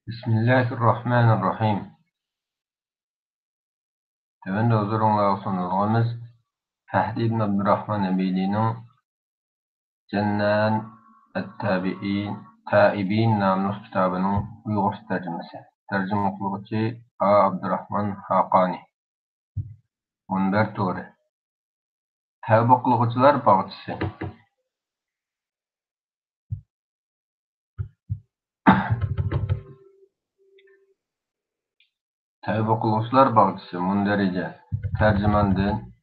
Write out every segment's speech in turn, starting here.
Bismillahirrahmanirrahim. Tövende huzurunla sunulğumuz Fahdi ibn Abdurrahman Ebedi'nin Cennan Taibin namlı kitabının Uyghur tercümesi. Tercüme kılıcı A. Abdurrahman Haqani. Munber Turi. Tevbe kılıcılar bağçısı. Tevbe kılıcılar bağçısı munderice. Tercümandın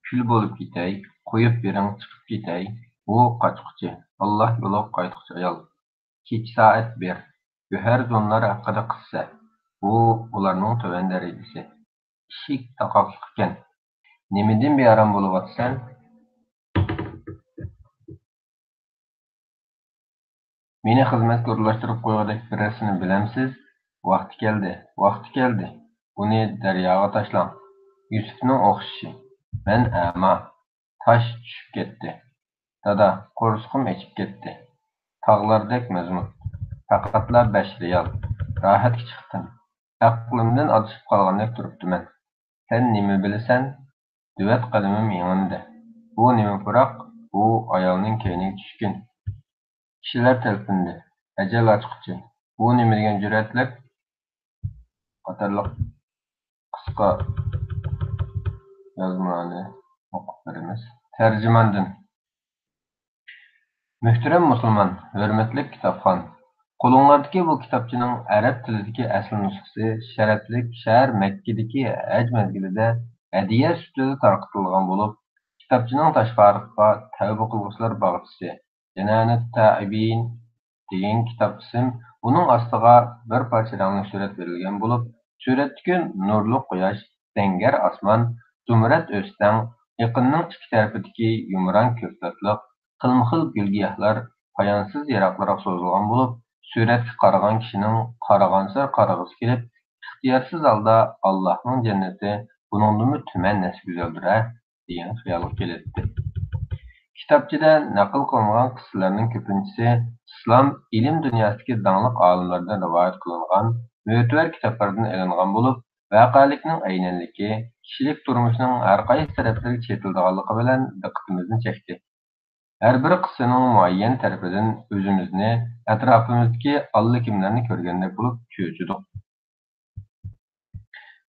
kül bolup gitey, koyup birin çıkıp gitey. Bu kaçıkçı. Allah yolu qaytıkçı ayal. Keç saat bir. Göher zonlar hakkında kıssa. Bu ularning töven derejesi. İşik takaklıkken. Nemedin bir aram bolup atsan? Meni hizmetke urlaştırıp koygadak bir resini bilemsiz? Vakti geldi. Vakti geldi. Bunu deryaga taşlan. Yusuf'ның okşişi. Ben ama. Taş düşüp ketdi. Dada, koruskum eçip ketdi. Tağlardek mezmut. Faqatla 5 riyal. Rahat çıktım. Aklımdan adışıp kalganak turuptu men. Sen nime bilesen? Düvet kalemim yanında. Bu nime bırak, bu ayalının keyine düşkün. Kişiler telpindi. Ecel açıkçı. Bu nime degen cüretlik, qatarlık kıska yazmanı okup verimiz. Tercümandın. Mühterem Müslüman, hürmetlik kitapxan. Qolunlardaki bu kitapçının Arap tilidagi asl nusxasi sharaflik shahar Makkedagi haj mezgilida hadiya ustida tarqatilgan bo'lib, kitapçının tashqariga tavba qilg'uvchilar bag'chisi Jananat Taibin degan kitap ism, uning ostiga bir parcha rangli surat berilgan bo'lib, suratdagi nurli quyosh, zangar osmon, zumrad o'stan, yaqinning ikki tarafidagi yumron ko'ktatliq, xilma-xil gul-giyohlar poyonsiz yiroqlarga so'zilgan bo'lib, suratga qaragan kishining qaragansa qarag'isi kelib, ixtiyorsiz holda Allohning jannati buningdimi tuman nasib go'zaldir degan xayolga keladi. Kitapçıda naql qilingan qissalarning ko'pinchisi islom ilm dunyosidagi danglik olimlardan rivoyat qilingan mo'tabar kitoblardan ilingan bo'lib, voqelikning aynanligi, kishilik turmushning har qaysi taraflariga chetildiganligi bilan diqqatimizni chekdi. Her bir qissaning muayyan tarafidan o'zimizni, atrofimizdagi allakimlarni ko'rgandek bo'lib cho'chidik.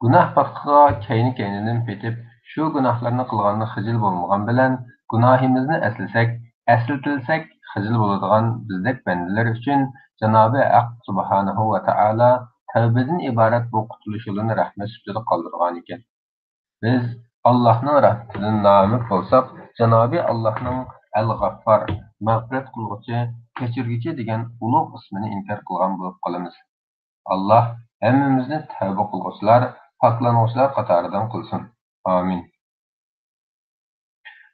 Gunoh baxtiga kayni-kaynidan petib, shu gunohlarni qilganni xijil bo'lmagan bilan gunohimizni eslatilsak xijil bo'ladigan bizdek bandalar uchun Janobi Haq subhanahu va taolo tavbadan iborat bu qutulish yo'lini rahmat sifatida qoldirgan ekan. Biz Allohning rahmatidan noumid bo'lsak, Janobi Allohning Al-G'affar, mag'firat qilguvchi, kechirguvchi degan ulug' ismini inkor qilgan bo'lib qolamiz. Alloh hammamizni tavba qilguvchilar, poklanuvchilar qatoridan qilsin. Amin.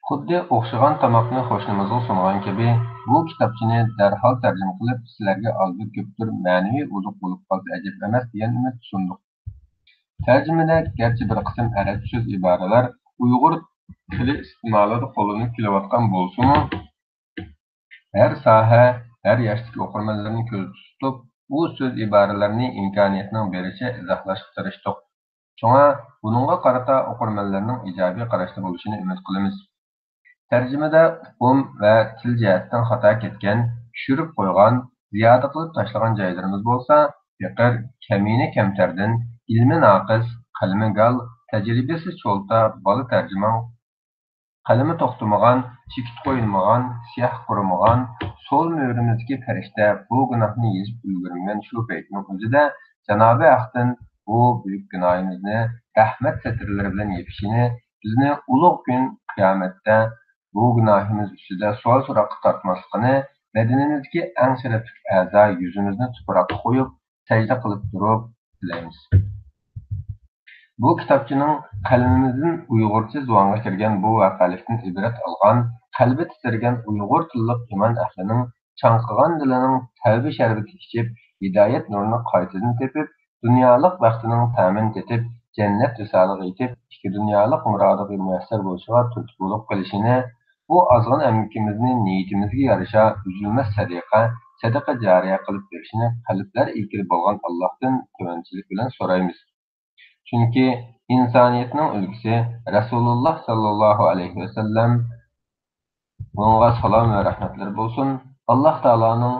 Xuddi o'xshagan tomoqni qo'shnimizga sungan kabi, bu kitobchini darhol tarjima qilib, sizlarga oldi ko'pdir ma'naviy uzuq bo'lib qolsa ajab emas degan umid sundik. Tercümede gerçi bir kısım Arap söz ibareler Uygur tili istimalada qo'llanib kelayotgan bo'lsa-mu, her saha, her yaştaki okurmanlarını ko'zda tutib, bu söz ibarelerini imkoniyatning berishi izohlashga tirishdik. Şoňa bununğa qarata okurmanlarning ijobiy qarashda bo'lishini umid qilamiz. Tercümede uqum ve til jihatdan xato ketgan, tushirib qo'ygan, ziyoda qilib tashlagan joylarimiz bo'lsa, fiqir, kamina kamtardan, ilmi naqis, qalmi gal, tajribesiz cho'lta, bola tercüman, qalami to'xtamagan, chekit qo'yilmagan, siyah qurmagan, so'l mo'rimizdagi farishta bu gunohni yezib ulgurmagan shu paytning o'zida Janobi Haqdan bu buyuk gunohimizni rahmat satrlari bilan yepishini, bizni ulug' kun qiyomatda bu gunohimiz ustida savol so'roqqa tortmasligini, badanimizdagi eng sharafli a'zo yuzimizni tuproqqa qo'yib, sajda qilib turib tilaymiz. Bu kitobchining qalbimizdan Uyg'urcha zuvanga kirgan bu voqelikdan ibrat olgan, qalbi titrgan Uyg'ur tillik iman ahlining chanqigan dilining tavba sharbati ichib, hidoyat nurini qaytadan tepib, dunyolik baxtining ta'min tetib, jannat visoliga yetib, ikki dunyolik murodiga muyassar bo'lishiga turtki bo'lib qolishini, bu ozg'in amkimizni niyatimizga yarasha uzilmas sadiqa, sadaqa jariya qilib berishini qalblar ilkili bo'lgan Allohdan tuvanchilik bilan so'raymiz. Chunki insoniyatning ulgisi Rasululloh sallallohu alayhi vasallam unga salom va rahmatlar bo'lsin. Alloh taoloning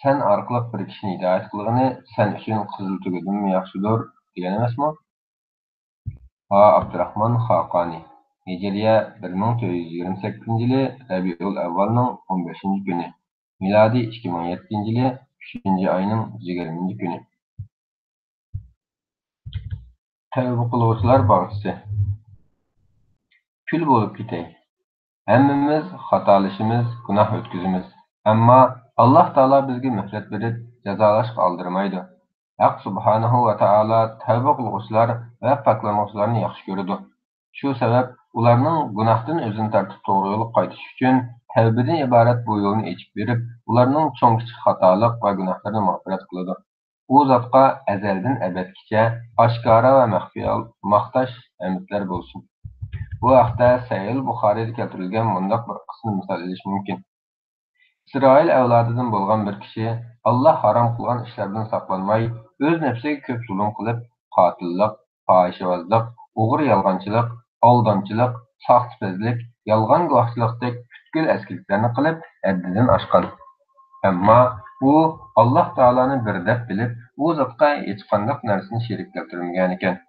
sen orqali bir kishini hidoyat qilgani sen uchun qizil tugundan yaxshidir degan emasmi? Ha Abdurahmon Xaqani Hijriya 1428-yili Rabiul Avvalning 15-kuni, milodiy 2017-yili 3-oyning 20-kuni. Tavba qiluvchilar bog'chisi. Kul bo'lib ketay. Hammamiz xatolashimiz, gunoh o'tkazamiz. Ammo Alloh taolo bizga muhlat berib, jazolashga oldirmaydi. Haq subhanahu va taolo tavba qiluvchilar va poklanuvchilarni yaxshi ko'radi. Shu sabab ularning gunohdan o'zini tortib to'g'ri yo'lga qaytish uchun tavbadan iborat bu yo'lni ochib berib, ularning cho'ng-kichik xatolik va gunohlarini mag'firat qiladi. U zotga azaldan abadgacha oshkora va maxfiy maqtash hamdlar bo'lsin. Bu haqda Sahih Buxoriyda keltirilgan bundoq bir qismni misol edish mumkin. İsroil avlodidan bo'lgan bir kishi Alloh harom qilgan ishlardan saqlanmay, o'z nafsiga ko'p zulm qilib, qotillik, fohishavozlik, o'g'ri yolg'onchilik, aldamchilik, soxtapazlik, yolg'on guvohchilikdek butkul askiliklarni qilib, haddidan oshgan. Ammo u Alloh taoloni bir deb bilib, u zotga hech qanday narsani sherik keltirmagan ekan.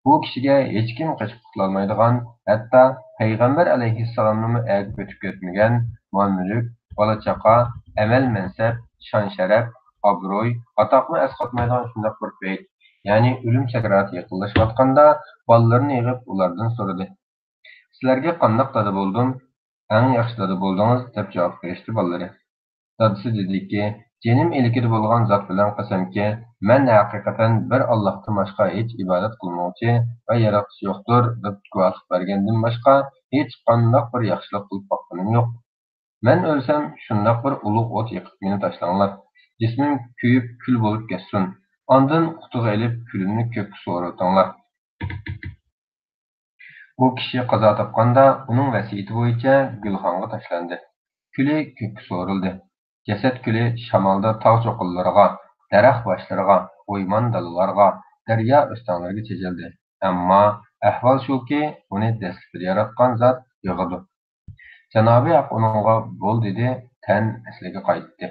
Bu kishiga hech kim qochib qutulolmaydigan, hatto payg'ambar alayhissalomni agib o'tib ketmagan mol-mulk, bola-chaqa, amal-mansab, shon-sharaf, obro'y, atoqni asqatmaydigan shundoq bir payt, ya'ni o'lim sakrati yaqinlashayotganda bolalarini yig'ib ulardan so'radi. Sizlarga qandoq dada bo'ldim? Eng yaxshi dada bo'ldingiz deb javob berishdi bolalari. Dadisi dediki, Cenim ilkide bo'lgan zot bilan qasamki, men haqiqatan bir Allohdan boshqa hech ibodat qilmovchi va yaratuvchi yo'qdir deb guvohlik bergandan boshqa hech qanday bir yaxshilik qilib boqqanim yo'q. Men o'lsam, shundoq bir ulug' o't yiqib meni tashlanglar. Jismim kuyib kul bo'lib ketsin. Ondan qutiga ilib kulimni ko'kka so'ratinglar. U kishi qazo topganda uning vasiyati bo'yicha gulxonga tashlandi. Kuli ko'kka so'rildi. Jasad kuli shamolda tog' cho'qinlariga, daraxt boshlariga, o'yman dalalarga, daryo o'stanlarga chechildi. Ammo ahvol shuki, uni dastlab yaratgan zot yig'idi. Janobi Haq uningga bo'l dedi, tan asliga qaytdi.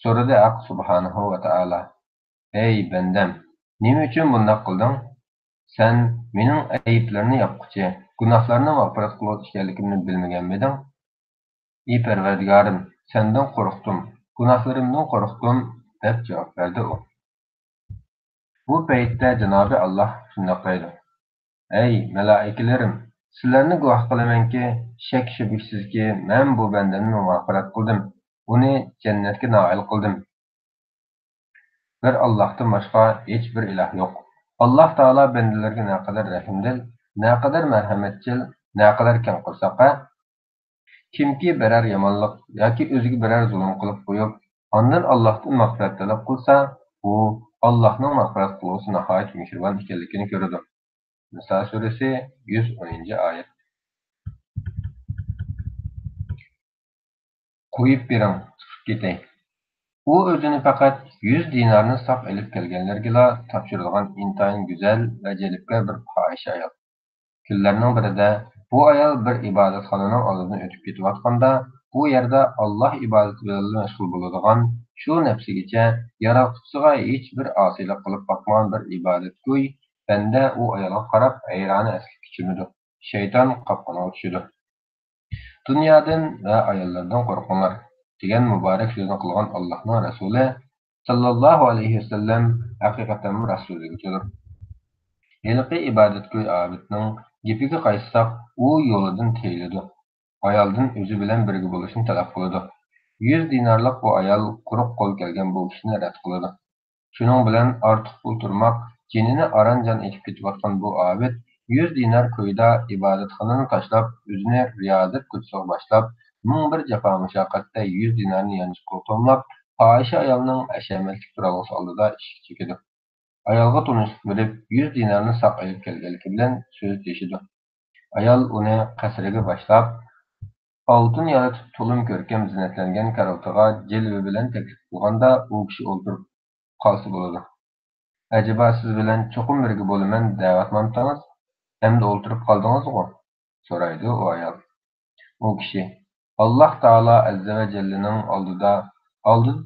So'radi Haq subhanahu va taolo: "Ey bandam, nima uchun bunday qilding? Sen mening ayblarimni yopquchi, gunohlarni mag'firat qiluvchi ekanligimni bilmaganmiding? Ey Parvardigorim, sendan qo'rqdim, gunohlarimdan qo'rqdim" deb javob berdi u. Bu paytda Janobi Alloh shunday dedi: "Ey malaikalarim, sizlarni guvoh qilamanki, shak shubhasizki men bu bandani mag'firat qildim, uni jannatga noil qildim. Bir Allohdan boshqa hech bir iloh yo'q. Alloh taolo bandalarga naqadar rahimdil, naqadar marhamatchil, naqadar keng qursaqa. Kimki biror yomonlik yoki o'ziga biror zulm qilib qo'yib, ondan Allohdan mag'firat talab qilsa, u Allohning mag'firat qiluvchi nihoyat mehribon ekanligini ko'radi." Nisa surasi 110-oyat. Qo'yib bering, chiqib ketay. U o'zini faqat 100 dinarni saq ilib kelganlarga topshiradigan intayin go'zal va jalbgar bir fohisha ayol. Kunlarning birida bu ayol bir ibodatxonaning oldidan o'tib ketayotganda, bu yerda Alloh ibodati bilan mashg'ul bo'ladigan, shu nafsigacha yaratuvchisiga hech bir osiylik qilib boqmagan bir ibodatgo'y banda u ayolga qarab hayrona asli tushunadi. Shayton qopqoniga tushadi. Dunyodan va ayollardan qo'rqinglar degan muborak so'zni qilgan Allohning rasuli sallallohu alayhi vasallam haqiqatan rasulligidir. Yilqi ibodatgo'y abidning gapiga qaytsak, u yo'lidan tiyiladi. Ayoldan o'zi bilan birga bo'lishni talab qiladi. 100 dinarlik bu ayol quruq qo'l kelgan bu kishini rad qiladi. Shuning bilan ortiq pul turmoq, jinini aranjan etib ketayotgan bu abid 100 dinar ko'yda ibodatxonani tashlab, o'zini riyozat ko'chasiga boshlab, ming bir jafo mushaqqatda 100 dinarni yanchiqqa to'mlab, fohisha ayolning ashamatlik turag'isi oldida ishik chekadi. Ayolga tunishlik berib, 100 dinarni saq ilib kelganligi bilan so'z teshidi. Ayol uni qasriga boshlab, Altın yaratib to'lim ko'rkam zinatlangan karavotga jilva bilan taklif qilganda u kishi o'ltirib qolsa bo'ladi. Acaba siz bilan cho'qim birga bo'laman da'vatmantangiz, hamda o'ltirib qoldingizmi? So'raydi u ayol. U kishi Alloh taolo azza va jallaning oldida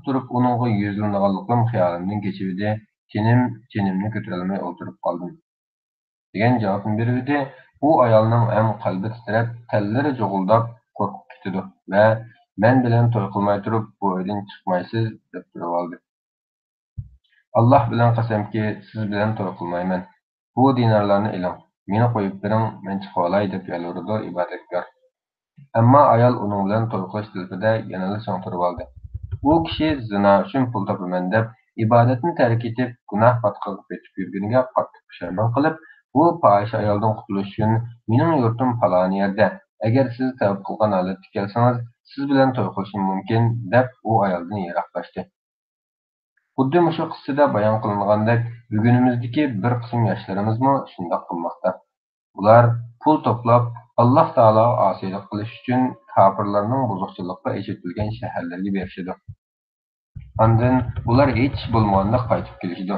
turib uningga yuzlanganligim xayolimdan kechibdi. Jinimni ko'tarolmay o'ltirib qoldim. degan javobni berdi. Bu ayolning ham qalbi titrab, tallari jo'g'ildab qo'rqib ketdi va men bilan to'y qilmay turib bu uydan chiqmaysiz deb turib oldi. Alloh bilan qasamki, siz bilan to'y qilmayman. Bu dinorlarni iling, meni qo'yib bering, men chiqib olay deb yalvardi ibodatkor. Ammo ayol uning bilan to'y qilish tilida yanada chaqirib oldi. U kishi zina uchun pul topaman deb ibodatni tark etib, gunoh botqog'iga ketib yurganiga qattiq pushaymon qilib, bu fohish ayoldan qutulish uchun mening yurtim falon yerda. Agar siz tavba qilgan holatda kelsangiz, siz bilan to'y qilishim mumkin deb u ayoldan yiroqlashdi. Xuddi mushu qissada bayon qilingandek, bugunimizdagi bir qism yoshlarimizmi shundoq qilmoqda. Ular pul to'plab, Alloh taologa osiylik qilish uchun kofirlarning buzuqchilikqa eshitilgan shaharlarga berishadi. Ondan ular hech bo'lmaganda qaytib kelishdi.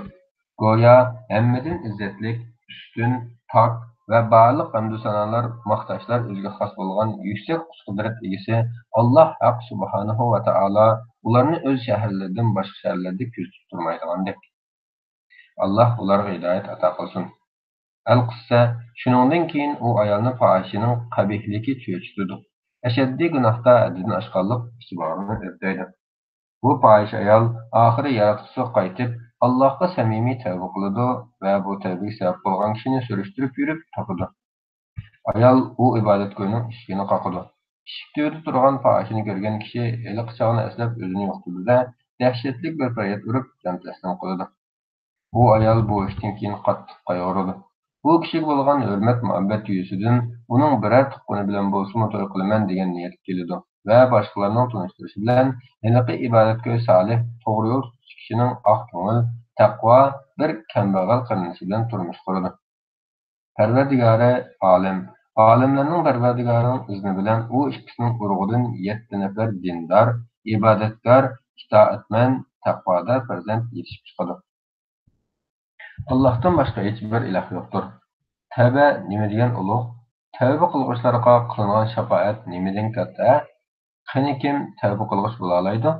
Go'yo hammadan izzatlik, ustun, tok va barliq hamdu sanolar, maqtashlar o'ziga xos bo'lgan yuksak qudrat egasi Alloh haq subhanahu va taolo ularni o'z shaharlaridan boshqa shaharlarga ko'rsatib turmaydigandek. Alloh ularga hidoyat ato qilsin. Al-Qissa shuningdan keyin u ayolni fohishining qabihligi cho'chitdi. Ashaddiy gunohda haddan oshganlik istiborini o'rtaydi. Bu fohish ayol oxiri yaratuvchiga qaytib, Allohga samimiy tavba qiladi va bu tavbaga sabab bo'lgan kishini surishtirib yurib topadi. Ayol u ibodatgo'yning eshigini qoqidi. Eshik tubida turgan fohishini ko'rgan kishi iliq chog'ni eslab o'zini yo'qotdi-da, dahshatli bir faryod urib, jon taslim qildi. Bu ayol bu ishdan keyin qattiq qayg'urdi. Bu kishiga bo'lgan hurmat-muhabbat yuzasidan uning biror tuqqani bilan bo'lsa to'y qilaman degan niyat keldi va boshqalarning tanishtirishi bilan iliqi ibodatgo'y solih, to'g'ri yo'l tutuvchi kishining oq ko'ngil, taqvo bir kambag'al qarindoshi bilan turmush qurdi. Parvardigori olim, olimlarning parvardigorining izni bilan u ikkisining urug'idan 7 nafar dindor, ibodatkor, itoatman, taqvodor farzand yetishib chiqadi. Allohdan boshqa hech bir iloh yo'qdir. Tavba nima degan ulug'? Tavba qilg'uvchilarga qilingan shafoat nimadan katta? Qani kim tavba qilg'uch bo'la oladi?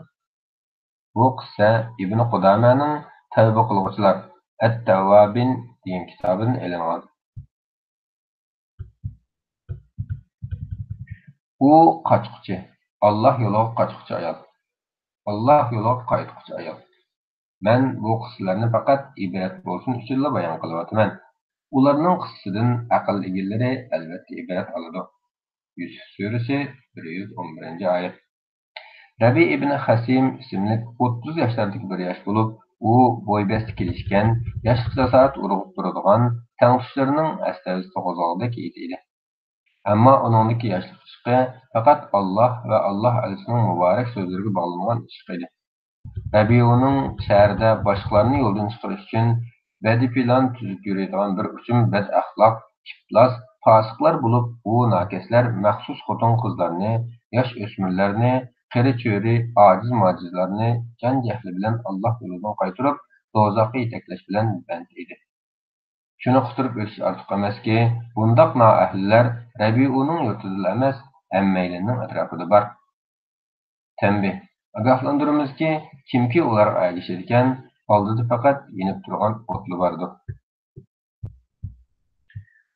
Bu qissa Ibn Qudamaning Tavba qilg'uvchilar At-Tawwabin degan kitobidan olingan. U qochquchi, Alloh yo'liga qochquchi ayol. Alloh yo'liga qaytquchi ayol. Men bu qissalarni faqat ibrat bo'lsin uchun bayon qilyapman. Ularning qissasidan aql egalari albatta ibrat oladi. Yusuf surasi 111-oyat. Rabi ibn Hasim ismli 30 yoshlardagi bir yosh bo'lib, u bo'ybasti kelishgan, yoshlik jasorat urug'ib turadigan tangtushlarining astavisi qo'zg'og'idek edi. Ammo uningdagi yoshlik ishqi faqat Alloh va Alloh elchisining muborak so'zlariga bog'langan ishq edi. Rabiuning shaharda boshqalarni yo'ldan chiqarish uchun badi-plan tuzib yuradigan bir uchun bad axloq, iflos, fosiqlar bo'lib, u nakaslar maxsus xotin-qizlarni, yosh o'smirlarni, qari-cho'ri, ojiz-mojizlarni jon jahli bilan Alloh yo'lidan qaytarib, do'zaxga yetaklash bilan band edi. Shuni quturib o'tish ortiq emaski, bundoq noahlilar Rabiuning yurtida emas, hammaylarning atrofida bor. Tanbih. Ogohlantiramizki, kimki ularga ergashar ekan, oldida faqat yenib turgan o'tli bordir.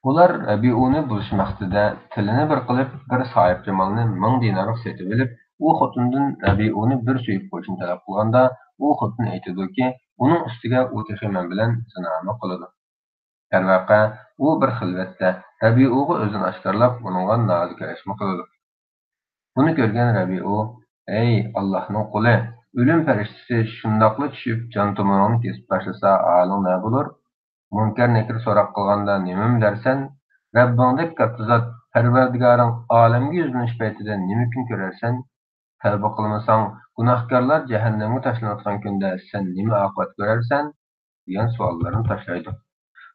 Ular Rabiuni bulush maqsadida tilini bir qilib, bir sohib jamolni 1000 dinarga sotib olib, u xotindan Rabiuni bir so'yib qo'yishni talab qilganda, u xotin aytadiki, uning ustiga u texman bilan zinomi qiladi. Darvaqa, u bir xilvatda Rabiuga o'zini oshkorlab, uningga nozik rashmi qiladi. Buni ko'rgan Rabiu, ey Allohning quli, o'lim farishtasi shundoqla tushib, jon tomirni kesib tashlasa, haling nima bo'lar? Munkar nakir so'roq qilganda nima dersan? Rabbingdek katta zot, Parvardigoring olamga yuzlanish paytida nima kun ko'rarsan? Tavba qilmasang, gunohkorlar jahannamga tashlanayotgan kunda sen nima oqibat ko'rarsan? degan savollarni tashlaydi.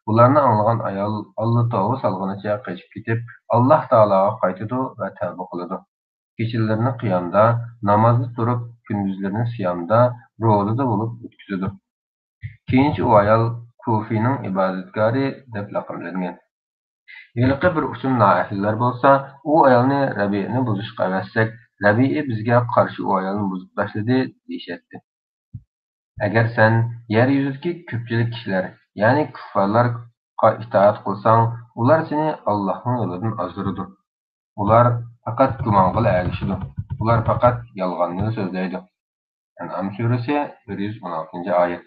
Bularni anglagan ayol Alloh tavba solganicha qochib ketib, Alloh taologa qaytadi va tavba qiladi. Gecelerini kıyamda, namazda durup, gündüzlerini siyamda, ro'zada bulup ötküzüdür. Keyinchi u ayol Kufining ibodatkori deb laqablangan. Iliqi bir uchun noahillar bo'lsa, u ayolni Rabi'ni buzishga avassak, Rabi'i bizga qarshi u ayolni buzib tashladi deyishyapti. Agar sen yer yuzidagi ko'pchilik kishilar, ya'ni kuffarlarga itoat qilsang, ular seni Allohning yo'lidan ozdiradi. Ular faqat gumonga ergashadi. Ular faqat yolg'onni so'zlaydi. An'am surasi 116-oyat.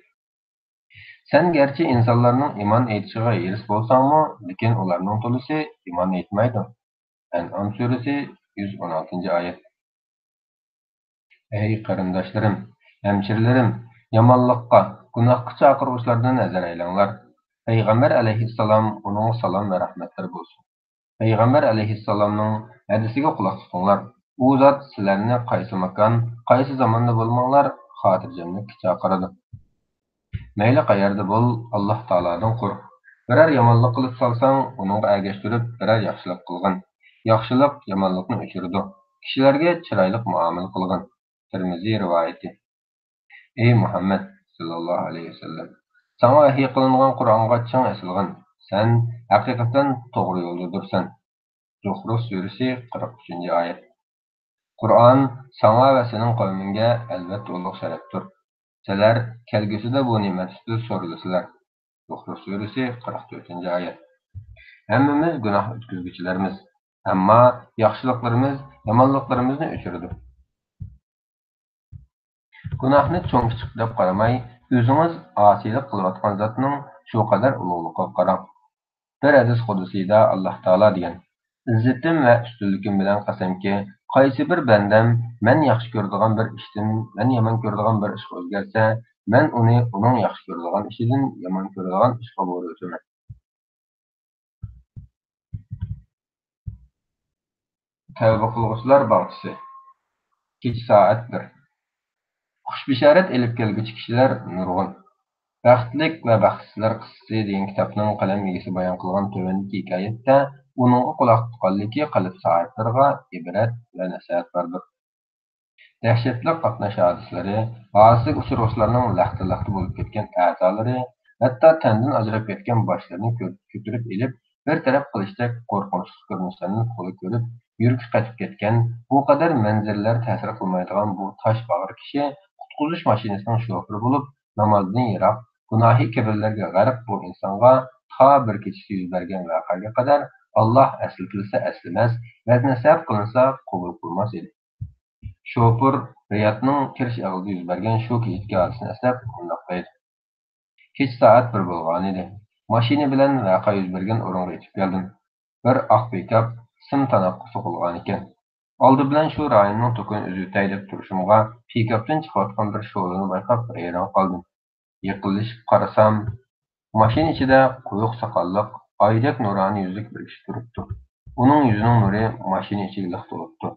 Sen gerçi insonlarning iymon etishiga eris bo'lsangmi, lekin ularning to'lisi iymon etmaydi. An'am surasi 116-oyat. Ey qarindoshlarim, hemşerilerim, yomonlikqa, gunohga chaqiruvchilardan nazar aylanglar. Payg'ambar alayhissalom uning salom va rahmatlar bo'lsin. Payg'ambar alayhissalomning hadisiga quloq tutinglar. U zot sizlarni qaysi makon, qaysi zamonda bo'lmanglar, xotirjamlikka chaqiradi. Mayli qayerda bo'l, Alloh taoladan qo'rq. Biror yomonlik qilib solsang, uningga ergashtirib, biror yaxshilik qilgin. Yaxshilik yomonlikni o'chiradi. Kishilarga chiroyli muomala qilgin. Tirmiziy rivoyati. Ey Muhammad sallallohu alayhi vasallam, sana vahiy qilingan Qur'onga ching asilgin. Sen haqiqatan to'g'ri yo'ldadursan. Zuhruf surasi 43-oyat. Qur'on sana va sening qavmingga albatta ulug' sharafdir. Sizlar kelgusida bu ne'mat ustida so'rilasizlar. Zuhruf surasi 44-oyat. Hammamiz gunoh o'tkazuvchilarmiz, ammo yaxshiliklarimiz yomonliklarimizni o'chiradi. Gunohni cho'ng kichik deb qaramay, o'zingiz osiylik qilayotgan zotning shu qadar ulug'ligiga qarang. Bir hadis qudusiyda Alloh taolo degan: "İzzetim va ustunlikim bilan qasamki, qaysi bir bandam men yaxshi ko'radigan bir ishdan men yomon ko'radigan bir ishga o'zgarsa, men uni uning yaxshi ko'radigan ishidan yomon ko'radigan ishga bo'ritaman." Tavba qilg'uvchilar bog'chisi. Kech soat 1. Xushbishorat elib kelguvchi kishilar nurg'un. Baxtlik va baxtsizlar qissasi degan kitobning qalam egasi bayon qilgan tövəndəki hikoyatda uning quloq tutqanligi qalb soatlariga ibrat va nasihat bordir. Dahshatli qatnash hodislari, hodisiga uchrag'uvchilarning laxta-laxta bo'lib ketgan a'zolari, hatto tandan ajrab ketgan boshlarini ko'tarib elib, bir taraf qilishdek qo'rqinchli ko'rinishlarni qo'li ko'rib, yuragi qatib ketgan, bu qadar manzillar ta'sir qilmaydigan bu tosh bag'ir kishi qutquzish mashinasining shofiri bo'lib, namozdan yiroq, gunohiy kabirlarga g'arq bu insonga ta bir kechada yuz bergan voqeaga qadar Alloh asl qilsa aslimas, vaznasab qilinsa qabul qilmas edi. Şoför Riyadning kirish og'zida yuz bergan shu kechki hodisani eslab bundoq deydi. Kech soat 1 bo'lgan edi. Mashina bilan voqea yuz bergan o'ringa yetib keldim. Bir oq pikap sim tanoqqa so'qilgan ekan. Oldi bilan shu rayonning to'kin o'zitay deb turishimga pikapdan chiqayotgan bir sho'rni bayqab hayron qoldim. Yiqilishib qarasam, mashina ichida quyuq soqolliq, oydek nuroniy yuzlik bir kishi turibdi. Uning yuzining nuri mashina ichiga liq to'libdi.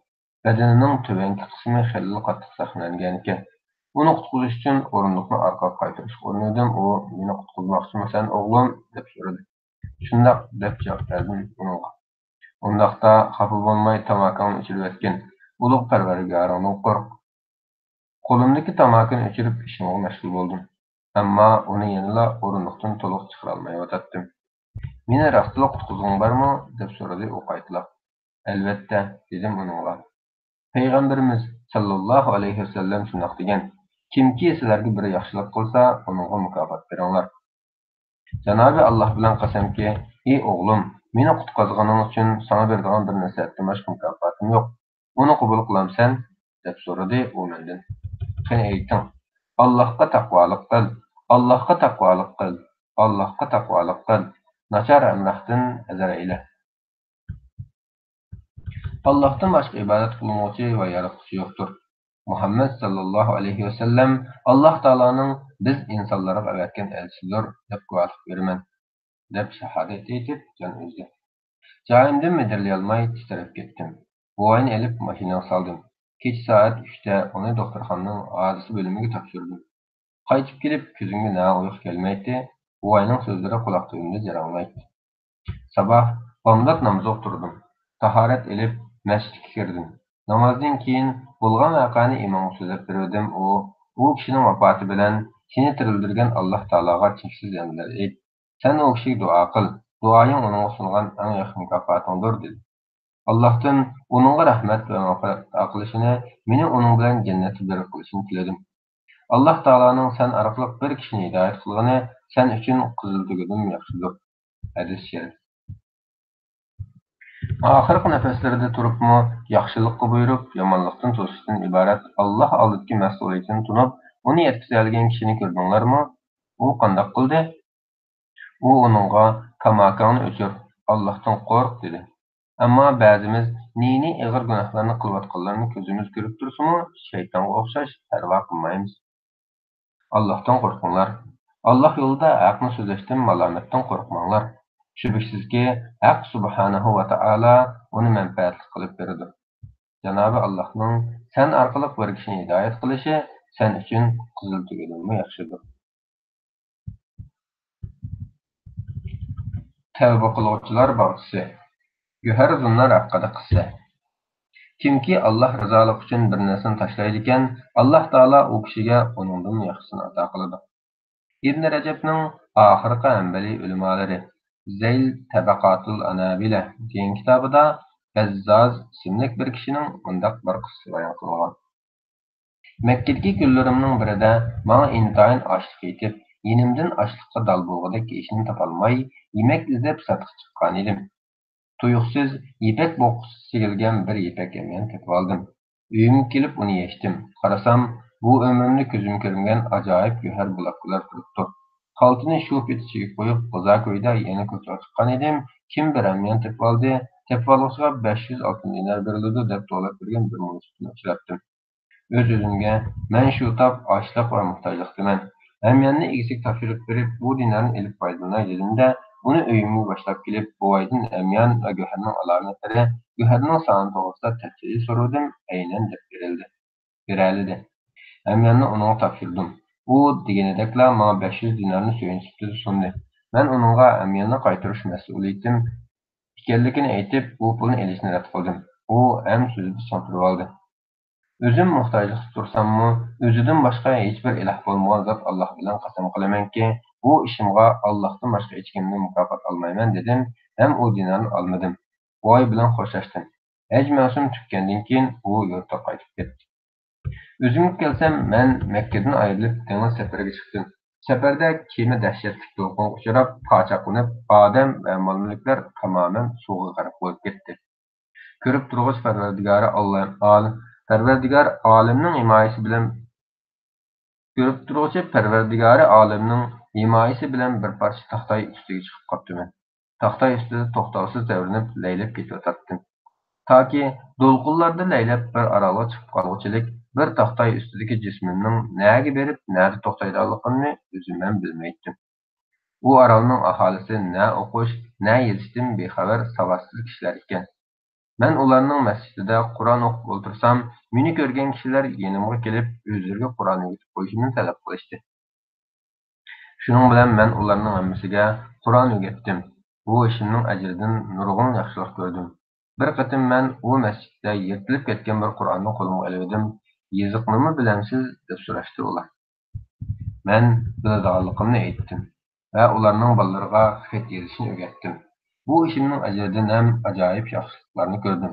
Badanining tubanki qismi xilli qattiq saqlangan ekan. Uni qutqizish uchun o'rindiqni orqaga qaytarishga urindim. U meni qutqizmoqchimisan o'g'lim deb so'radi. Shundoq deb javob berdim unga. Undaqda xafa bo'lmay tamakani o'chirib yotgin. Ulug' Parvardigorimdan qo'rq. Qo'limdagi tamakini o'chirib ishimga mashg'ul bo'ldim. Ammo uni yanada o'rindiqdan to'liq chiqara olmay yo'tatdim. Meni rastla qutqizg'ing bormi deb so'radi u qaytlab. Albatta dedim unga. Payg'ambarimiz sallallohu alayhi vasallam shundoq degan: kimki sizlarga bir yaxshilik qilsa, uningga mukofot beringlar. Janobi Alloh bilan qasamki, ey o'g'lim, meni qutqazganing uchun sana beradigan bir narsadan boshqa mukofotim yo'q. Uni qabul qilamsan deb so'radi u mendan. Qani ayting. Allohga taqvolik qil. Allohga taqvolik qil. Allohga taqvolik qil. Nachar amrahdan hazar ayla. Allohdan boshqa ibodat qiluvchi va yaratuvchi yo'qdir. Muhammad sallallohu alayhi vasallam Alloh taolaning biz insonlarga avatgan elchisidir deb guvohlik beraman deb shahodat etib jon uzdi. Joyimdan medirlay olmay titrab ketdim. Buvayni elib mashinaga soldim. Kech soat 3da uni doktorxonaning hodisa bo'limiga topshirdim. Qaytib kelib ko'zimga na uyqu kelmaydi. Buvayning so'zlari quloq tuyg'imda jaranglaydi. Sabah bomdod namoziga turdim. Tahorat elib masjidga kirdim. Namazdan keyin bo'lgan voqeani imomga so'zlab berdim. U kishining vafoti bilan seni tirildirgan Alloh taologa cheksiz hamdlar ayt. Sen o kishiga duo qil. Duoying uningga sungan eng yaxshi mukofotingdir dedi. Allohdan uningga rahmat va mag'firat qilishini, meni uning bilan jannatga bir qilishini tiladim. Alloh taoloning sen orqali bir kishini hidoyat qilgani sen uchun qizil tugundan yaxshidir. Hadis sharif. Oxirgi nafaslarida turibmi yaxshilikqa buyurib, yomonlikdan to'sishdan iborat Alloh oldidagi mas'uliyatini tunib, uni yetkazadigan kishini ko'rdinglarmi? U qandoq qildi? U uningga tamakani o'chir, Allohdan qo'rq dedi. Ammo ba'zimiz nini ig'ir gunohlarni qilayotganlarni ko'zimiz ko'rib tursa-mu, shaytonga o'xshash parvo qilmaymiz. Allohdan qo'rqinglar. Alloh yo'lida haqni so'zlashdan, malomatdan qo'rqmanglar. Shubhasizki, Haq subhanahu va taolo uni manfaatli qilib beradi. Janobi Allohning sen orqali bir kishini hidoyat qilishi sen uchun qizil tugundan yaxshidir. Tavba qiluvchilar bog'chisi. Go'har zunnar haqida qissa. Kimki Alloh rizoligi uchun bir narsani tashlaydi ekan, Alloh taolo u kishiga uningdan yaxshisini ato qiladi. İbn Rəcəbnin axırqı Hanbali ulemalari Zeyl Tabaqatul Anabila degan kitobida Bazzaz ismli bir kishining bundaq bir qissasi bayon qilingan. Makkadagi kunlarimning birida menga intayin ochliq yetib, yenimdan ochliqqa dal bo'lgudek ishni topolmay, yemak izlab satqi chiqqan edim. Tuyuqsiz ipak boqqusi sigilgan bir ipak yemgan topib oldim. Uyimga kelib uni yechdim. Qarasam, bu ömrümde ko'zim ko'rmagan ajoyib go'har buloqlar turibdi. Xaltini shu ichiga qo'yib, Qo'zako'yda yana ko'chaga chiqqan edim. Kim beramiyan tepib oldi? Tepib olg'usiga 500 oltin dinar beriladi deb to'lab bergan bir munosibni uchratdim. O'z-o'zimga, men shu top ochliq va muhtojlikdaman. Hamyanni egizak topshirib berib, bu dinarni ilib foydalanay dedim-da, uni uyimga boshlab kelib, bovaydin hamyan va go'harning alomatlari, go'harning soni to'g'risida tafsiliy so'radim, aynan deb beralidi. Hamyanni uningga topshirdim. U deganidekla menga 500 dinarni so'yinsibdi sundi. Men uningga hamyanni qaytarish mas'uliyatim ekanligini aytib, bu pulni elishni rad qildim. U ham so'zida tushuntirib oldi. O'zim muhtojlikda tursammi, o'zidan boshqa hech bir iloh bo'lmagan zot Alloh bilan qasam qilamanki, bu ishimga Allohdan boshqa hech kimdan mukofot olmayman dedim, ham u dinarni olmadim. Voy bilan xo'shlashdim. Haj mavsum tugatgandan keyin u yurtga qaytib ketdi. O'zimga kelsam, men Makkadan ayrilib dengiz safariga chiqdim. Safarda kema dahshatli to'lqinga uchrab, qochoqlanib, odam va mol-mulklar tamoman suvga g'arq bo'lib ketdi. Ko'rib turg'ich Parvardigori olimning himoyasi bilan bir parcha taxtay ustiga chiqib qoptiman. Taxtay ustida to'xtovsiz davrinib, laylab ketayotardim. Toki do'lqinlarda laylab bir orolga chiqib qolg'uchilik bir taxtay ustidagi jismimning nega berib, nada to'xtaydiganligini o'zim ham bilmaydim. U orolning aholisi na o'qish, na yezishdan bexabar savodsiz kishilar ekan. Men ularning masjidida Qur'on o'qib o'tirsam, meni ko'rgan kishilar yenimga kelib, o'zlariga Qur'on o'qitib qo'yishimni talab qilishdi. Shuning bilan men ularning hammasiga Qur'on o'rgatdim. Bu ishimning ajridan nurg'un yaxshilik ko'rdim. Bir qatim men u masjidda yirtilib ketgan bir Qur'onni qo'limga oldim. Yeziqnimi bilamsiz deb so'rashdi ular. Men biladiganligimni aytdim va ularning bolalariga xat yozishni o'rgatdim. Bu ishimning ajridan ham ajoyib yaxshiliklarni ko'rdim.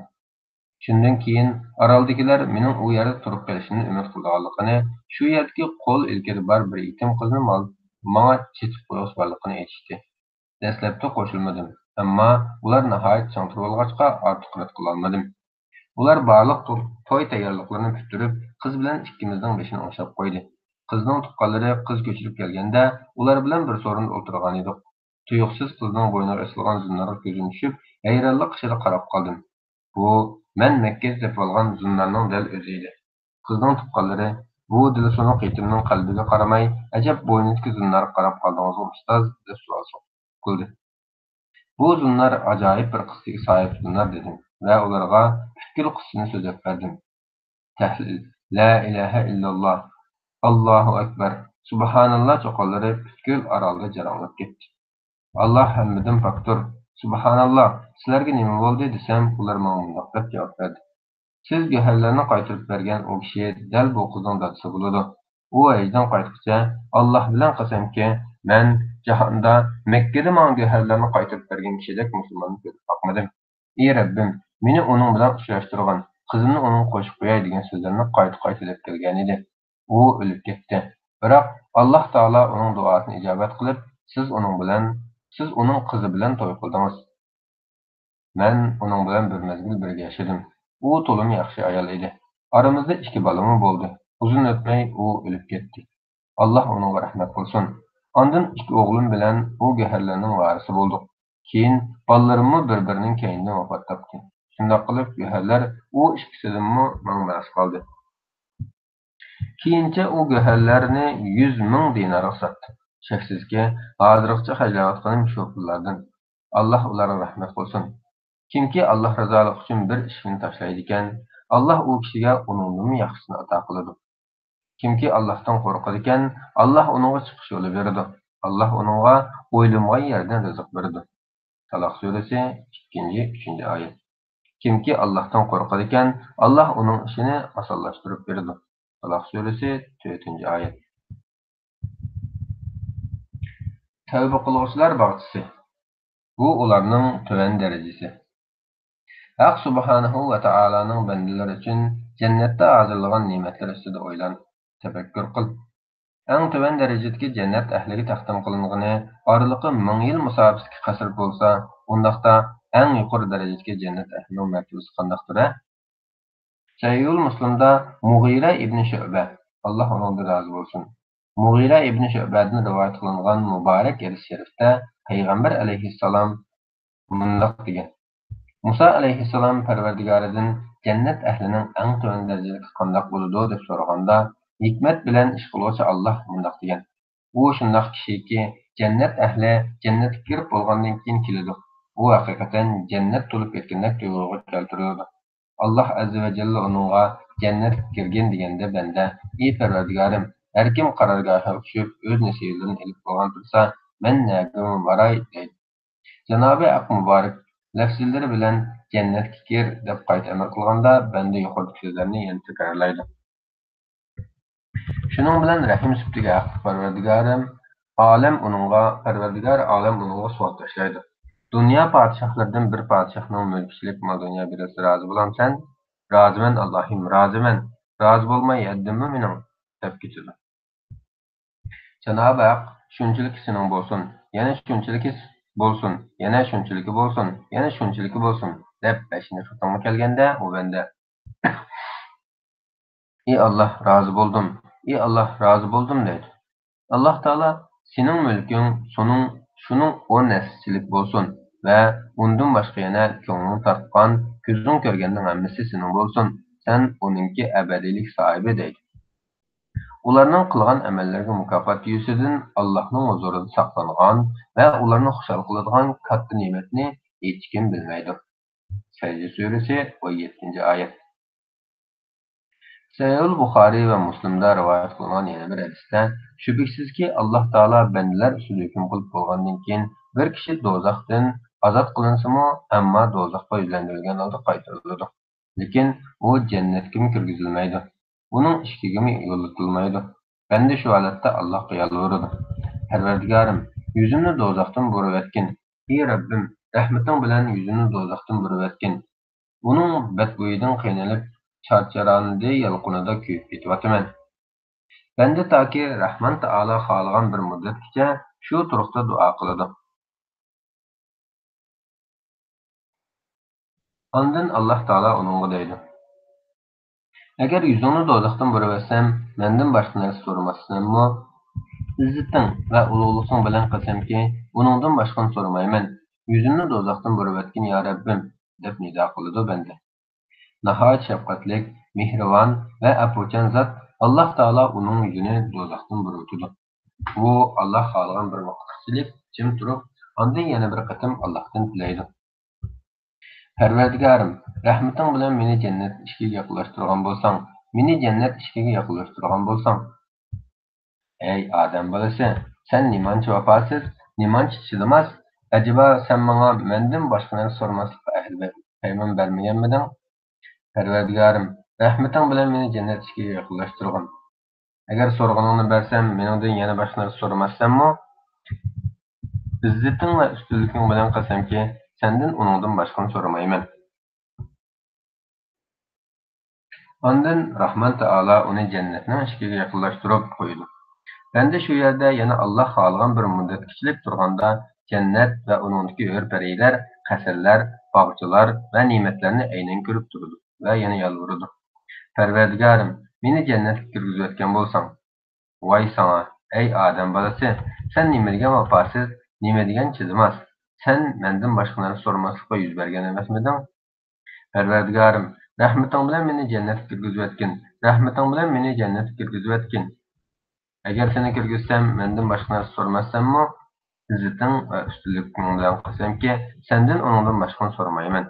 Shundan keyin oroldagilar mening u yerda turib qolishimni umid qilganligini, shu yerdagi qo'l ilkari bor bir yetim qizni menga chetib qo'yish borligini aytishdi. Dastlabda qo'shilmadim, ammo ular nihoyat chang bo'lg'achqa ortiq rad qilolmadim. Ular barliq to'y tayyorliklarini bitirib, qiz bilan ikkimizning beshini o'xshab qo'ydi. Qizning tuqqanlari qiz ko'chirib kelganda, ular bilan bir so'rinda o'tirgan edik. Tuyuqsiz qizning bo'yniga asılgan zunlarga ko'zim tushib, hayronlik ichida qarab qoldim. Bu men Makkaga deb olgan zunlarning dal o'zi edi. Qizning tuqqanlari bu dilso'noq yetimning qalbiga qaramay, ajab bo'ynidagi zunlarga qarab qoldingizmi ustoz deb savol qildi. Bu zunlar ajoyib bir qissaga sahib zunlar dedim va ularga butkul qissani so'zlab berdim. Tahlil: La ilaha illalloh, Allohu akbar, subhanalloh cho'qonlari butkul orolga jaranglab ketdi. Alloh hammadan pokdir. Subhanalloh, sizlarga nima bo'ldi desam, ular menga bundoq deb javob berdi. Siz göhərlərini qaytarıb bergen o kişi dəl bu qızın dadısı buludu. O ecdən qaytdıqca Allah bilan qasamki, mən cahanda Məkkədə mənə göhərlərini qaytarıb bergen kişidək Müslümanı görüb baxmadım. Ey Rabbim, meni onun bilan uçraştırgan, qızını onun qoşub qoyay degan sözlərini qayta deb kelgan edi. O ölüb ketdi. Biroq Allah Taala onun duasını icabət qilib, siz onun qızı bilan to'y qildingiz. Men onun bilan bir mezgil birga yaşadım. U to'lim yaxshi ayol edi. Aramızda 2 balami bo'ldi. Uzun o'tmay u o'lib ketdi. Alloh unga rahmat qilsin. Ondan 2 o'g'lim bilan u go'harlarning varisi bo'ldik. Keyin bolalarimni bir-birining keynidan vafot topdi. Shunday qilib go'harlar u ikkisidanmi menga miras qoldi. Keyincha u go'harlarni 100 ming dinarga sotdi. Shaksizki, hozirgacha xajlayotganim shu pullardan. Alloh ularga rahmat qilsin. Kimki Allah rızalıq üçün bir işini taşlaydı iken, Allah o kişiye onundan yaxşısını ata qılıdı. Kimki Allah'tan qorqadı iken, Allah onunğa çıkış yolu verdi. Allah onunğa oylanmagan yerden rızık verdi. Talaq suresi 2-3 ayet. Kimki Allah'tan qorqadı iken, Allah onun işini asallaştırıp verdi. Talaq suresi 4 ayet. Tövbe qılğıçılar bağçısı. Bu ularning töven derecesi. Haq subhanahu wa ta'ala'nın bendiler için cennette hazırlagan nimetler üstüde oylan, tefekkür qıl. En töven derecedeki cennet ehliga taqdim qilinigini oralıqı 1000 yil musafirki qasr bolsa, undaqda en yuqori derecedeki cennet ehlining mertebesi qandaqdir? Sahihul Muslimda Mughira ibn Shu'ba, Allah ondan razı olsun. Mughira ibn Shu'badan rivayet qilingan mübarek hadis şerifte Peygamber aleyhisselam mundaq degan: Musa aleyhisselam Parvardigaridan cennet ehlinin en töven derecedeki qandaq boludu deb soraganda, hikmet bilen iş qiluvchi Allah mundaq degan: U shundaq kishiki cennet ehli cennetga kirib bo'lgandan keyin keladi. U haqiqatan cennet to'lib ketgandek tuyg'uga keltiradi. Allah azza va jalla uningga cennetga kirgan deganda banda: "Ey Parvardigarim, har kim qarorgohga tushib o'z nasibalarini ilib bo'lgan tursa, men naga boray" deydi. Cenab-ı Hak mübarek lafzilleri bilen cennetga kir deb qayta emir qilganda banda yuqoridagi so'zlarni yana takrorlaydi. Şunun bilan rahim sübtiga haq Parvardigarim Parvardigar alam uningga suvat tashlaydi. Dünya padişahlardan bir padişahning mulkchilik mal-dunya berasi razı bo'lamsan? Razıman Allohim, razıman. Razı bo'lmay yaddimmi mening deb ketadi. Cenab-ı Hak shunchalik sening bo'lsin, yana shunchalik bo'lsin, yana shunchalik bo'lsin, yana shunchalik bo'lsin deb beshini xitomga kelganda u banda: "Ey Allah, razı buldum. Ey Allah, razı buldum" deydi. Allah Taala sening mulking şunun 10 neslilik bo'lsin ve undan boshqa yana ko'ngling tartgan, ko'zing ko'rganning hammasi sening bo'lsin. Sen onunki ebedilik sahibi deydi. Ularning qilgan amallarga mukofot yusidan Allohning huzurida saqlangan ve ularni xushal qiladigan katta ne'matni hech kim bilmaydi. Sajda suresi 17 ayet. Sahih Buxoriy ve Müslim'de rivayet kılınan yana bir hadisde şüphesizki Allah Taala bendiler usul hüküm kılıp bolgandan keyin bir kişi dozaqdan azat qilinsimi, ammo dozaqqa yuzlandirilgan holda qaytariladi. Lekin u jannatga kirgizilmaydi. Uning ishkiga yo'llatilmaydi. Banda shu holatda Allohga yalvaradi: "Parvardigarim, yuzimni dozaqdan burib etgin. Ey Rabbim, rahmeting bilan yuzini dozaqdan burib etgin." Uning badbo'yidan qiynalib charcharandı yalqınida kuyib ketyapman. Banda toki Rahman Taala xohlagan bir muddatgacha shu turuqda duo qiladi. Ondan Allah Taala uningga deydi: "Agar yuzingni do'zaxdan burib etsam, mendan boshqa narsa so'ramassanmi? İzzeting va ulug'liging bilan qasamki, uningdan boshqani so'ramayman. Yuzimni do'zaxdan burib etgin ya Rabbim" deb nido qiladi banda. Nahayet şefkatlik, mihriban ve apuçan zat Allah Taala onun yüzünü dozaqdan burutdu. Bu Allah xalqan bir vaqtçilik jim turib, ondan yana bir qatim Allohdan tilaydi: "Parvardigarim, rahmeting bilan meni jannat ishiga yaqinlashtirgan bo'lsang, ey odam bolasi, sen nimancha vafosiz, nimancha chidamas, acaba sen menga mendan boshqa narsa so'ramaslikka ahli paymon bermaganmiding? Parvardigorim, rahmeting bilan meni jannat ishiga yaqinlashtirgin. Agar so'rag'iningni bersam, meningdan yana boshqa narsa so'ramassanmi, izzeting va ustunliging bilan qasamki, sendan uningdan boshqani so'ramayman. Ondan Rahman Taala uni jannatning eshigiga yaqinlashtirib qo'ydi. Banda shu yerda yana Alloh xohlagan bir muddat kichilib turganda jannat va uningdagi hur-parilar, qasrlar, bog'chalar va ne'matlarni aynan ko'rib turdi va yana yalvardi. Parvardigorim, meni jannatga kirgizayotgan bo'lsang, voy sana, ey odam bolasi, sen nima degan vafosiz, nima degan chizimas, sen mendan boshqa narsa so'ramaslikqa yuz bergan emasmiding? Parvardigorim, rahmating bilan meni jannatga kirgizayotgin, rahmating bilan meni jannatga kirgizayotgin. Agar seni kirgizsam, mendan boshqa narsa so'ramassanmi, izzeting va ustunliging bilan qasamki, sendan uningdan boshqani so'ramayman.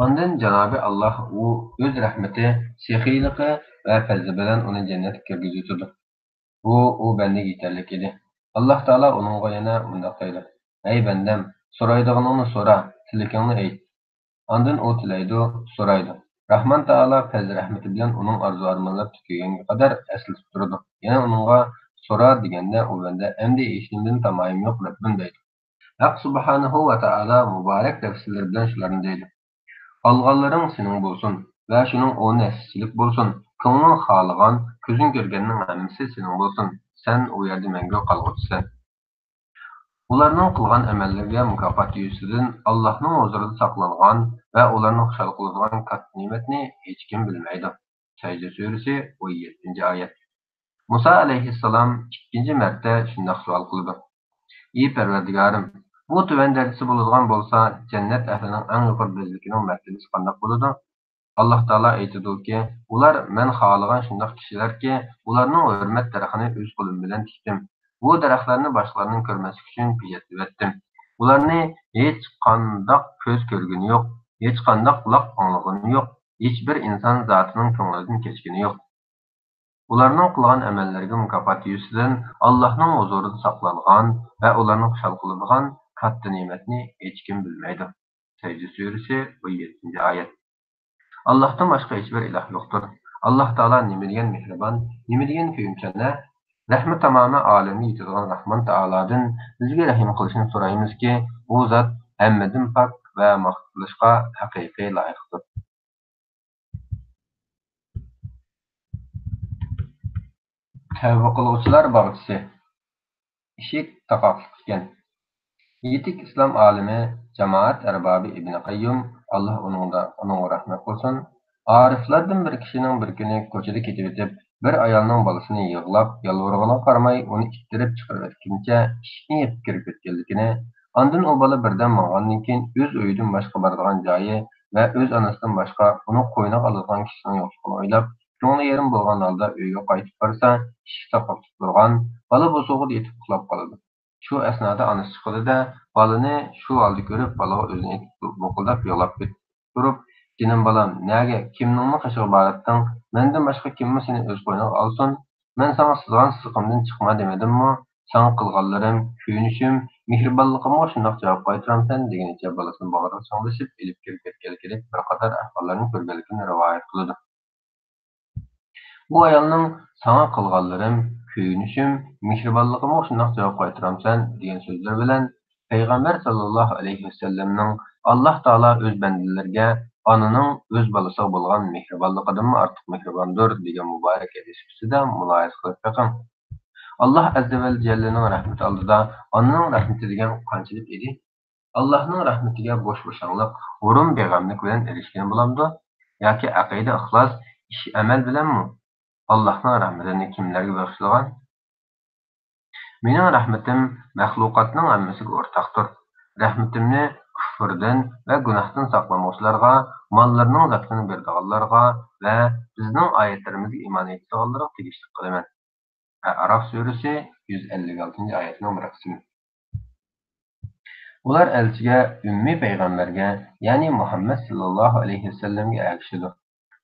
Ondan Janobi Alloh u o'z rahmati, sexiyligi va fazli bilan uni jannatga kirgizdi. U bandaga yetarlik edi. Alloh taolo uningga yana bunday deydi: "Ey bandam, so'raydiganingni so'ra, tilakingni ayt." Ondan u tilaydi, so'raydi. Rahman taolo fazl rahmati bilan uning orzu-armonlari tugaganga qadar eslatib turadi. Yana uningga so'ra deganda u banda endi hech nimadan tamoyim yo'q Rabbim deydi. Haq subhanahu va taolo muborak tafsirlar bilan shularni deydi. Alğanların senin bolsun və şunun o nəsçilik bolsun. Ko'ngling xohlagan, ko'zing ko'rganning hammasi sening bolsun. Sen u yerda mangu qolg'uchisan. Ularning qilgan amallariga mukofot yuzidan Allohning huzurida saqlangan va ularni xushal qiladigan katta ne'matni hech kim bilmaydi. Sajda surasi 17-oyat. Musa alayhissalom ikkinchi marta shunday savol qildi: "Ey Parvardigorim, bu tuvan darajasi bo'ladigan bo'lsa, jannat ahlining eng yuqori darajasining martabasi qanday bo'ladi?" Alloh taolo aytadiki, ular men xohlagan shunday kishilarki, ularning hurmat darahini o'z qo'lim bilan tikdim. Bu daraxtlarni boshqalarning ko'rmaslik uchun piyatlatdim. Ularni hech qanday ko'z ko'rgani yo'q, hech qanday quloq anglagani yo'q, hech bir inson zotining ko'nglidan kechgani yo'q. Ularning qilgan amallariga mukofot yuzidan Allohning huzurida saqlangan va ularni xushal qiladigan katta ne'matni hech kim bilmaydi. Sajda surasi 17-oyat. Allah'tan başka hiçbir ilah yoktur. Allah Teala nimediyen mihriban, nimediyen köyümkenne, rahmet tamamı alemi yitirilen Rahman Teala'dan bizge rahim kılışını sorayımız ki, bu zat hemmedin pak ve mahsuluşka hakiki layıktır. Tevbe kılgıçılar bağçısı, işik takaklık iken. Yitik İslam alimi, cemaat erbabı İbn-i Qayyum, Allah onun rahmet olsun, ariflardan bir kişinin bir günü ko'chada ketib o'tib, bir ayolning bolasini yig'lab, yalvorg'aniga qaramay, uni ittirib chiqarib etguncha eshikni yopib kirib ketganligini, ondan u bola birdan mang'andan keyin o'z uyidan boshqa boradigan joyi va o'z onasidan boshqa uni qo'yniga oladigan kishining yo'qligini o'ylab, ko'ngli yerim bo'lgan holda uyga qaytib borsa, eshik taqib turgan, bola bo'sug'ida yetib uxlab qoladi. Shu asnoda onasi chiqadi-da, bolani shu holda ko'rib, bola o'zini bo'qildab yig'lab turib, "Jinim bolam, nega kimningmi qishig'i boratding? Mendan boshqa kimmi seni o'z qo'yniga olsin? Men sana sızgan sızqimdan chiqma demadimmi? Sana qilganlarim, kuyunishim, mehribonligimga shundoq javob qaytaramsan" deganicha bolasini bag'riga songlashib, ilib kirib ketganligini bir qator ahvollarni ko'rganligini rivoyat qiladi. Bu ayolning "Sana qilganlarim, kuyunishim, mehribonligimga shundoq javob qaytaramsan" degan so'zlar bilan Payg'ambar sallallohu alayhi vasallamning Alloh taolo o'z bandalariga onaning o'z bolasiga bo'lgan mehribonligidan ortiq mehribondir degan muborak hadis ustida mulohaza qilib baqing. Alloh azza va jallaning rahmati oldida onaning rahmati degan qanchalik edi? Allohning rahmatiga bo'sh-bo'shanliq, o'rin beg'amlik bilan erishgan bo'lamdi yoki aqida ixlos, ish amal bilanmi? Allohning rahmatini kimlarga bag'ishlagan? Mening rahmatim maxluqotning hammasiga o'rtaqdir. Rahmatimni kufrdan va gunohdan saqlamoqchilarga, mollarining zakatini beradiganlarga va bizning oyatlarimizga iymon etadiganlarga tegishli qilaman. Araf surasi 156-oyatning bir qismi. Ular elchiga, ummiy payg'ambarga, ya'ni Muhammad sallallohu alayhi vasallamga ergashadi.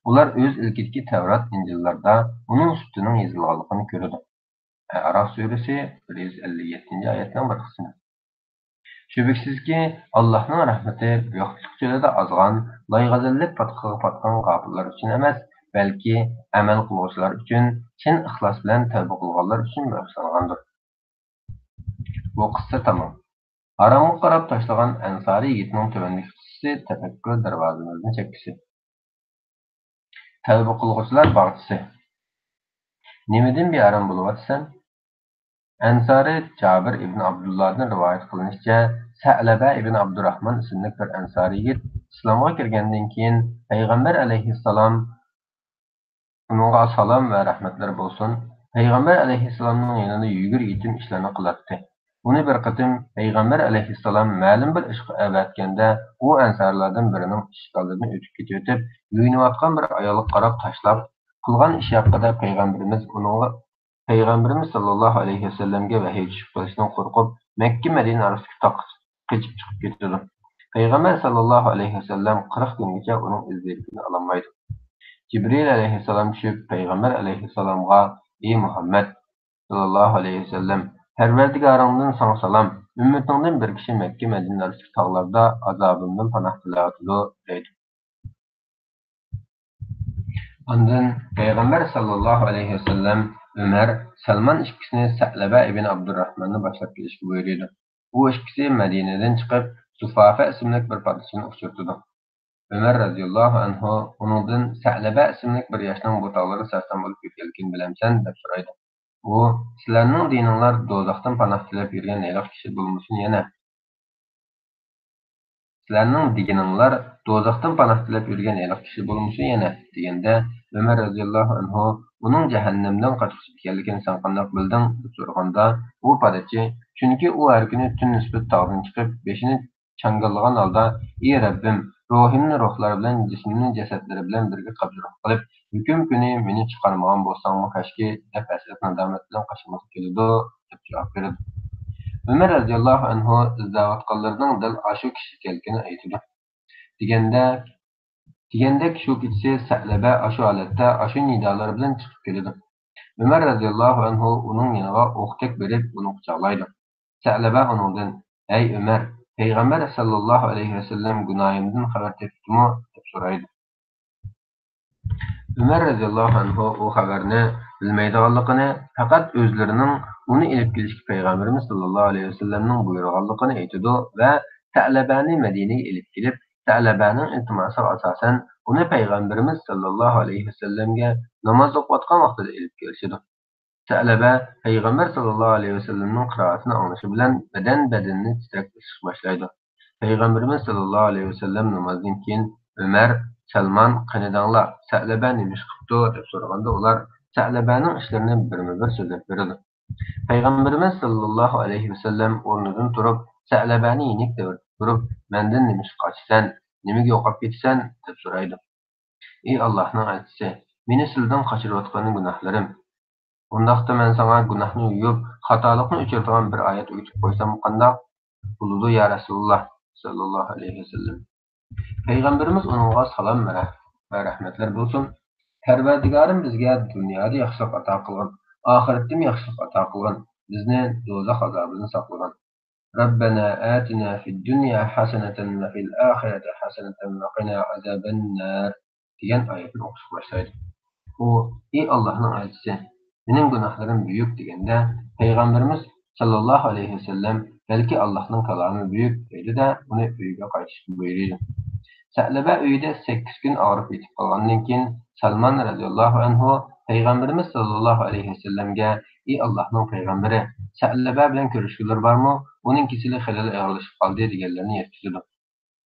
Ular o'z ilkidagi Tavrat, Injillarda uning sutining yozilganligini ko'radi. Araf surasi 157-oyatning bir qismi. Shubhasizki, Allohning rahmati yo'qlik joyida ozg'an loyg'azillik patqiga patgan g'ofillar uchun emas, balki amal qiluvchilar uchun, chin ixlos bilan tavba qilganlar uchun bag'ishlangandir. Bu qissa tamom. Haromga qarab tashlagan ansoriy yigitning tuvandagi qissasi tafakkur darvozamizni chekkisi. Tavba qilg'uvchilar bog'chisi. Nimadan bearam bo'lyapsan? Ansari Jabir ibn Abdullohdan rivoyat qilinishicha, Sa'laba ibn Abdurrahmon ismli bir ansoriy yigit islomga kirgandan keyin payg'ambar alayhissalom uningga salom va rahmatlar bo'lsin, payg'ambar alayhissalomning yanında yugur yetim ishlarni qilardi. Uni bir qatim payg'ambar alayhissalom ma'lum bir ishga avatganda, u ansarlardan birining ishqalaridan o'tib ketib, yuyinayotgan bir ayolga qarab tashlab, qilgan ish haqida Peygamberimiz sallallahu aleyhi ve sellem'ge vahiy tushib qolishidan qo'rqib, Makka Madina orasida qochib chiqib ketdi. Peygamber sallallahu aleyhi ve sellem 40 kungacha uning izlarini olmaydi. Cibril aleyhisselam tushib, Peygamber aleyhisselamga: "Ey Muhammed sallallahu aleyhi ve sellem, Perverdigarыңdan sana salam. Ümmetingden bir kishi Makka Madina orasida tog'larda azobimdan panoh tilayotidi" deydi. Ondan Peygamber sallallahu aleyhi ve sellem Ömer, Salman ikkisini Sa'laba ibn Abdurrahmonni boshlab kelishga buyurdi. Bu ikkisi Madinadan chiqib, Sufafa ismli bir padishani uchirdi. Ömer radhiyallohu anhu uningdan Sa'laba ismli bir yoshning bo'toqlari safdan bo'lib ketganligini bilamsan deb so'raydi. U: "Sizlarning dininglar do'zaxdan panoh tilab yurgan nelik kishi bo'lmasin yana. Sizlarning digininglar do'zaxdan panoh tilab yurgan nelik kishi bo'lmasin yana" deganda, Ömer radhiyallohu anhu uning jahannamdan qochib ekanligini sen qanday bilding deb so'raganda, u padachi: "Chunki u har kuni tun nisbat tog'dan chiqib, beshini changallagan holda: Ey Rabbim, ruhimni ruhlar bilan, jismimni jasadlar bilan birga qabul qilib, hukm kuni meni chiqarmagan bo'lsangmi kashki" deb hasrat nadomat bilan qashimoqqa keladi deb javob berdi. Ömer radhiyallohu anhu izlayotganlarning dil ashu kishi ekanligini aytdi. Degandek shu kechasi Sa'laba ashu holatda ashu nidolar bilan chiqib keladi. Ömer radhiyallohu anhu uning yoniga o'qtek berib, uni quchoqlaydi. Sa'laba uningdan: "Ey Ömer, Peygamber sallallahu aleyhi ve sellem gunohimdan xabar tepdimi?" deb so'raydi. Ömer radhiyallohu anhu o xabarni bilmaydiganligini, faqat o'zlarining uni elib kelishga Peygamberimiz sallallahu aleyhi ve sellemning buyurganligini aytadi va Sa'labani Madinaga elib kelib, Sa'labaning iltimosiga asosan uni Peygamberimiz sallallahu aleyhi ve sellemga namoz o'qiyotgan vaqtida elib kelishadi. Sa'laba Peygamber sallallahu aleyhi ve sellemning qiroatini anglashi bilan badanini titratib boshlaydi. Peygamberimiz sallallahu aleyhi ve sellem namozdan keyin Ömer, Salman qanidanglar, Sa'laba nima ish qilibdi deb so'raganda, ular Sa'labaning ishlarini birma-bir so'zlab beradi. Peygamberimiz sallallahu aleyhi ve sellem o'rnidan turib, Sa'labani yenik turib, "Mendan nima ish qochsan, nimaga yo'qolib ketsan?" deb so'raydi. "Ey Allohning elchisi, meni sizdan qochirayotgan gunohlarim. Undaqda men sana gunohni yuvib, xatolikni o'chiradigan bir oyat o'qib qo'ysam qandoq bo'ladi ya Rasululloh sallallohu alayhi vasallam?" Peygamberimiz onunğa salam ve rahmetler bo'lsin. "Parvardigorim bizga dunyoda yaxshilik ato qilgan, oxiratda yaxshilik ato qilgan, bizni do'zax azobidan saqlagan. Rabbana atina fid dunya hasanatan va fil oxirati hasanatan va qina azaban nar" degan oyatni o'qishga boshlaydi. U: "Ey Allohning elchisi, mening gunohlarim buyuk" deganda, Peygamberimiz sallallohu alayhi vasallam "Balki Allohning kalomi buyuk" dedi-de uni uyiga qaytishga buyurdi. Sa'laba uyida 8 kun og'rib yetib qolgandan keyin Salman radhiyallohu anhu Peygamberimiz sallallohu alayhi vasallamga: "Ey Allohning payg'ambari, Sa'laba bilan ko'rishuvlar bormi? Uning kasali xilal og'irlashib qoldi" deganlarni yetkazdi.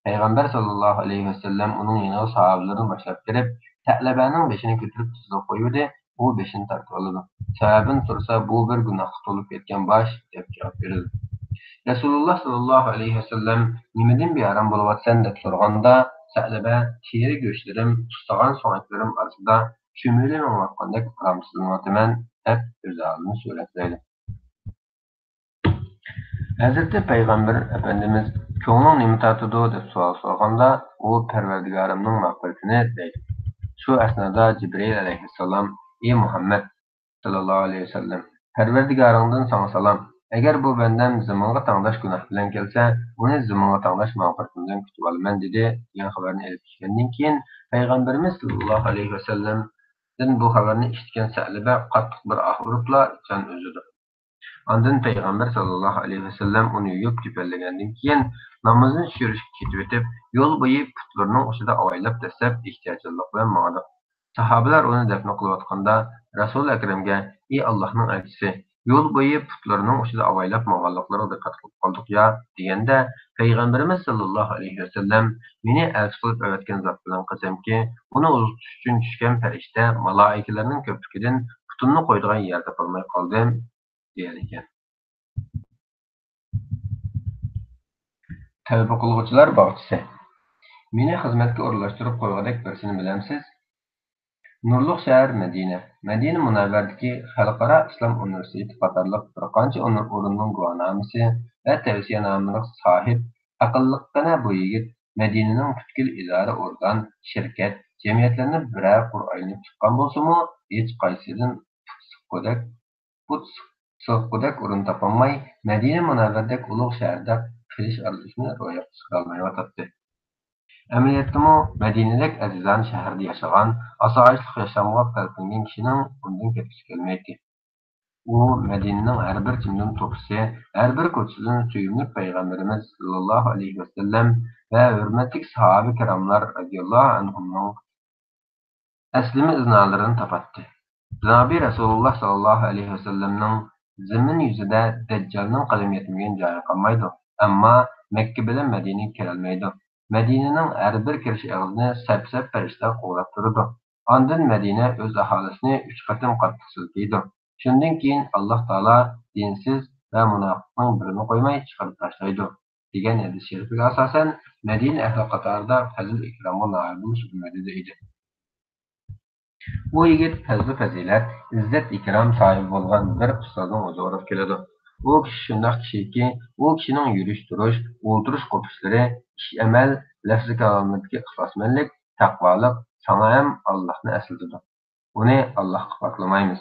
Payg'ambar sallallohu alayhi vasallam uning yoniga sahobalarni boshlab kirib, Sa'labaning beshini ko'tarib tuzlab qo'ydi. U beshini tortib oldi. Sababini so'rasa, bu bir gunohga to'lib ketgan bosh deb javob berdi. Rasululloh sallallohu alayhi vasallam nimadan bearam bo'lyapsan deb so'raganda, Sa'laba "Teri go'shtlarim, tustagan so'ngaklarim orasida cho'milib o'tgandek aramsizlanaman" deb o'zini so'zlaydi. Hazreti Peygamber Efendimiz "Ko'ngling nima tortadi" deb savol so'raganda, u "Parvardigorimning mag'firatini" deydi. Shu asnoda Cibril alayhissalom: "Ey Muhammed sallallohu alayhi vasallam, Parvardigoringdan sana salam. Agar bu bandam zamonga tanglash gunoh bilan kelsa, uni zamonga tanglash mag'firatimdan kutib olaman dedi degan xabarni elib kelgandan keyin payg'ambarimiz sollallohu alayhi vasallamdan bu xabarni eshitgan Sa'laba qattiq bir ah uribla jon uzdi. Ondan payg'ambar sollallohu alayhi vasallam uni yuvib kepallagandan keyin namozni tushirishga ketib o'tib, yo'l bo'yi putlarning ustiga avaylab tashlab ehtiyojlik bilan mangdi. Sahobalar uni dafn qilayotganda Rasul akramga: "Ey Allohning elchisi, yo'l bo'yi putlarning ustiga avaylab mang'anliklariga diqqat qilib qoldik ya" deganda, payg'ambarimiz sollallohu alayhi vasallam: "Meni elchi qilib avatgan zot bilan qasamki, uni uzitish uchun tushgan farishta malaikalarning ko'pligidan putimni qo'ydigan yer topolmay qoldim" degan ekan. Tavba qilg'uvchilar bog'chisi. Meni xizmatga o'rlashtirib qo'ygadek birsini bilamsiz? Nurluq shahar Madina. Madina Munavvardagi Xalqaro islom universiteti qatorliq bir qancha o'rinning guvohnomasi va tavsiyanomasiga sohib aqlliqqina bu yigit Madinaning butkul idora organ, shirkat, jamiyatlarni biror qur aylanib chiqqan bo'lsa-mu, hech qaysidan put so'qqudek o'rin topolmay, Madina Munavvardagi ulug' shaharda qilish orzusini ro'yobga chiqarolmayotdi. Amaliyotdami Madinadek azizona shaharda yashagan, osoyishta yashamga talpingan kishining undan ketgisi kelmaydi. U Madinaning har bir jimdan to'pisi, har bir ko'chasidan suyimli payg'ambarimiz sollallohu alayhi vasallam va hurmatli sahoba kiromlar radhiyallohu anhumning aslimi iznolarini topatdi. Janobi Rasululloh sollallohu alayhi vasallamning zamin yuzida Dajjalning qadam yetmagan joyi qolmaydi. Ammo Makka bilan Madinaga kelolmaydi. Madinaning har bir kirish og'zini sap-sap farishtalar qo'llab turadi. Ondan Madina o'z aholisini 3 qatim qattiq silkiydi. Shundan keyin Alloh taolo dinsiz va munofiqning birini qo'ymay chiqarib tashlaydi degan hadis sharifiga asosan Madina ahli qatorida fazl ikromga noil bo'lish umidida edi. Bu yigit fazl fazilat, izzat ikrom sohibi bo'lgan bir ustozning o'zi o'rab keladi. U kishi shundoq kishiki, u kishining yurish turish, o'ltirish qo'pishlari, ish amal, lafzi kalomadagi ixlosmandlik, taqvolik sana ham Allohni eslatadi. Uni Allohga qo'ymaymiz.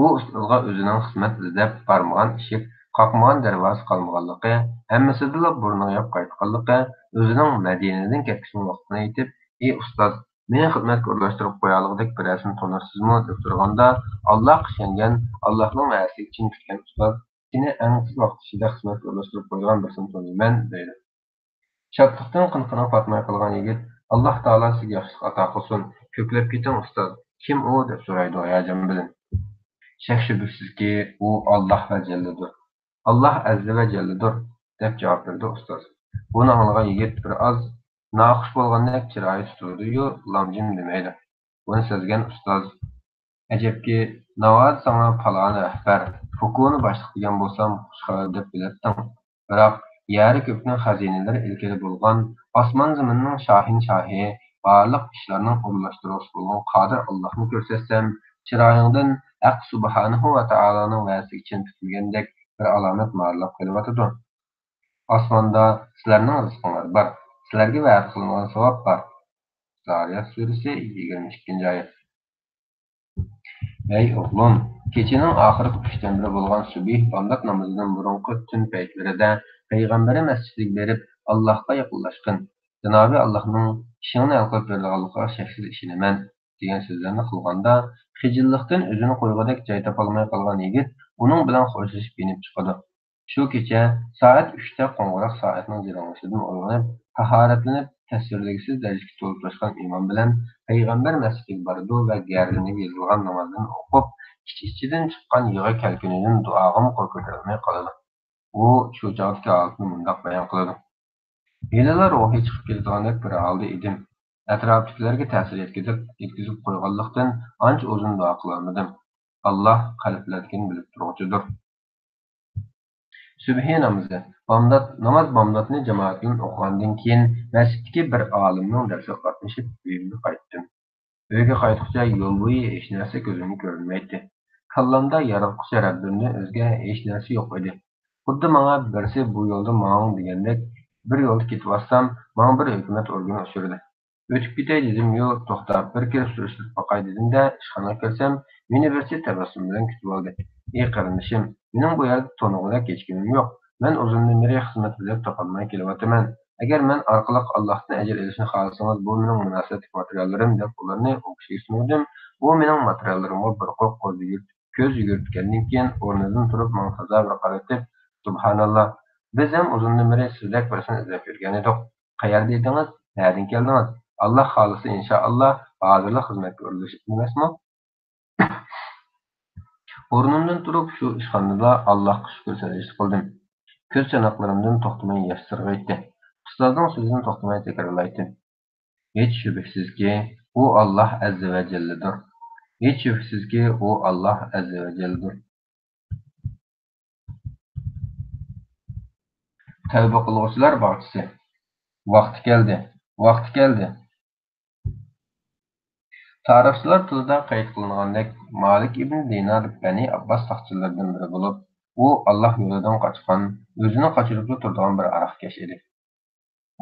U ustozga o'zining xizmat izlab bormagan eshik, qoqmagan darvoza qolmaganligi, hammasida burniga yop qaytganligi, o'zining Madinadan ketishning vaqtini aytib, "Ey ustoz, meni xizmatga o'rlashtirib qo'yaligidek birazini to'narsizmi?" deb so'raganda, Alloh ishongan, Allohning va'dasiga chin tutgan ustoz seni eng tez vaqt ichida xizmatga o'rlashtirib qo'ygan birsini to'nayman deydi. Shodlikdan qinqirib qotmay qolgan yigit, Alloh taolo sizga yaxshilik ato qilsin, ko'klab keting ustoz. Kim u deb so'raydi hayajon bilan. Shak shubhasizki, u Alloh va Jalladir. Alloh azza va jalladir deb javob berdi ustoz. Buni anglagan yigit bir oz noxush bo'lgandek chiroyi tutildi-yu, lomjim demaydi. Buni sezgan ustoz: "Ajabki, navoat sana falon rahbar, hukuni boshliq degan bo'lsam, xushxabar deb bilatdim. Biroq yari ko'pning xazinalari ilkili bo'lgan, osmon zaminning shohin shohi, barliq ishlarning o'rlashtiruvchi bo'lgan qodir Allohni ko'rsatsam, chiroyingdan Haq subhanahu va taoloning va'dasiga chin tutilgandek bir alomat ma'lum qilyotidi. Osmonda sizlarning rizqinglar bor, sizlarga va'da qilingan savob bor." Zariyat surasi 22 oyat. Ey o'g'lim, kechining oxirgi uchdan biri bo'lgan subih bomdod namozidan burungi tun paytlarida payg'ambari masjidga berib Allohga yaqinlashgan, Janobi Allohning ishingni hal qilib beradiganligiga shaksiz ishonaman degan so'zlarni qilganda, xijillikdan o'zini qo'ygudek joy topolmay qolgan yigit uning bilan xo'shlashib yenib chiqadi. Shu kecha soat 3da qo'ng'iroq soatning jiringlashidan uyg'onib, tahoratlanib, tasvirligisiz darajga to'lib toshgan imom bilan payg'ambar masjidiga bordi va gardiniga yozilgan namozini o'qib, ichidan chiqqan yig'i kalkunidan duog'im qo'l ko'tarolmay qoladi. U shu chog'dagi holatni mundoq bayon qiladi: "Hiylalar ruhi chiqib ketayotgandek bir holda edim. Atrofdagilarga ta'sir yetkazib qo'yganlikdan ancha uzun duo qilolmadim. Alloh qalblarni bilib turuvchidir." Subhi namozi. Namoz bomdodni jamoat bilan o'qigandan keyin masjiddagi bir olimning darsiga qatnashib, uyimga qaytdim. Uyga qaytguncha yo'l bo'yi hech narsa ko'zimga ko'rinmaydi. Kallamda yaratquchi Rabbimdan o'zga hech narsa yo'q edi. Xuddi menga birsi bu yo'lda mang degandek, bir yo'lda ketyapsam, menga bir hukumat organi uchirdi. O'tib ketay dedim-yu, to'xtab bir kelib surishtirib boqay dedim-da, ishxonaga kirsam, meni birsi tabassum bilan kutib oldi. "Ey qarindishim, Mening bu yerda to'nig'ida hech kimim yo'q. Men uzundan beri xizmat qilib topolmay kelyapman. Agar men orqali Allohdan ajr olishni xohlasangiz, bu mening munosabat materiallarim deb ularni o'qishga sundim. Bu mening materiallarimga bir qo'q ko'z yugurtgandan keyin o'rnidan turib menga taza bir qaratib, subhanalloh, biz ham uzundan beri sizlar birsini izlab yurgan edik. Qayerda edingiz? Nereden keldiniz? Allah xohlasa inshaalloh hozirlik xizmatga o'rnashib emasmi? O'rnimdan turib shu ishxonada Allohga shukr sajda qildim. Ko'z chanoqlarimdan to'xtamay yosh sirg'aydi. Ustozning so'zini to'xtamay takrorlaydi. Hech shubhasizki, u Alloh azza va jalladir. Hech shubhasizki, u Alloh azza va jalladir. Tavba qiluvchilar bog'chisi. Vaqti keldi. Vaqti keldi. Tarixchilar tilida qayd qilinganidek, Malik ibn Dinar Bani Abbos taqchilaridan biri bo'lib, u Alloh yo'lidan qochgan, o'zini qochirib turadigan bir aroqkash edi.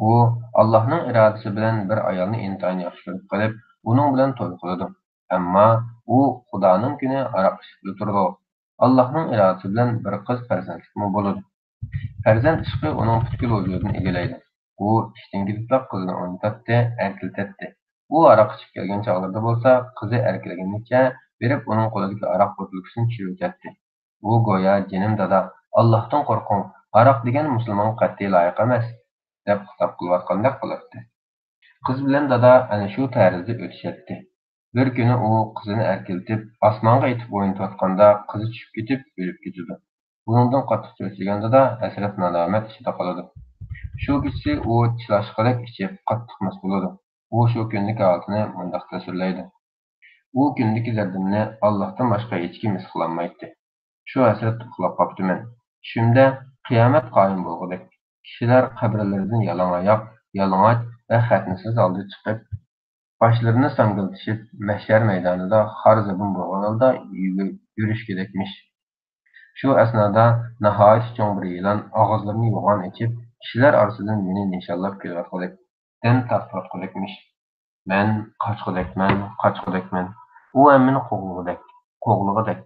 U Allohning irodasi bilan bir ayolni intayin yaxshi ko'rib qolib, uning bilan to'y qiladi. Ammo u Xudoning kuni aroq ichib turdi. Allohning irodasi bilan bir qiz farzandlikmi bo'ladi. Farzand ishqi uning butkul vujudini egallaydi. U ishdan kelib qizni o'ynatdi, erkiltatdi. U aroq ichib kelgan chog'larda bo'lsa, qizi erkilganicha berib uning qo'lidagi aroq butilkasini tushirib u go'yo jinim dada, Allohdan qo'rqing, aroq degan musulmonga qat'iy loyiq emas, deb xitob qilayotgandek qilibdi. Qiz bilan dada ana shu tarzda o'tishadi. Bir kuni u qizini erkiltib, osmonga yetib o'ynatayotganda qizi tushib ketib, o'lib ketadi. Buningdan qattiq cho'chigan dada hasrat nadomat ichida qoladi. Shu kechasi u chilashqalik ichib qattiq mast bo'ladi. U shu kundagi holatini mundaq tasvirlaydi. U kundagi dardimni Allohdan boshqa hech kim his qilolmaydi. Shu hasratda uxlab qolibdiman. Tushimda qiyomat qoyim bo'lgudek. Kishilar qabrlaridan yalang'oyoq, yalang'och va xatnisiz oldi chiqib, boshlarini sangiltishib, mahshar maydonida xor zabun bo'lgan holda yurishgidekmish. Shu asnoda nihoyat cho'ng bir yilon og'izlarini yo'g'on ichib, kishilar orasidan meni nishonlab kelayotgandek, dam tortayotgandekmish. Men qochqudekman. U meni qo'g'lig'idek.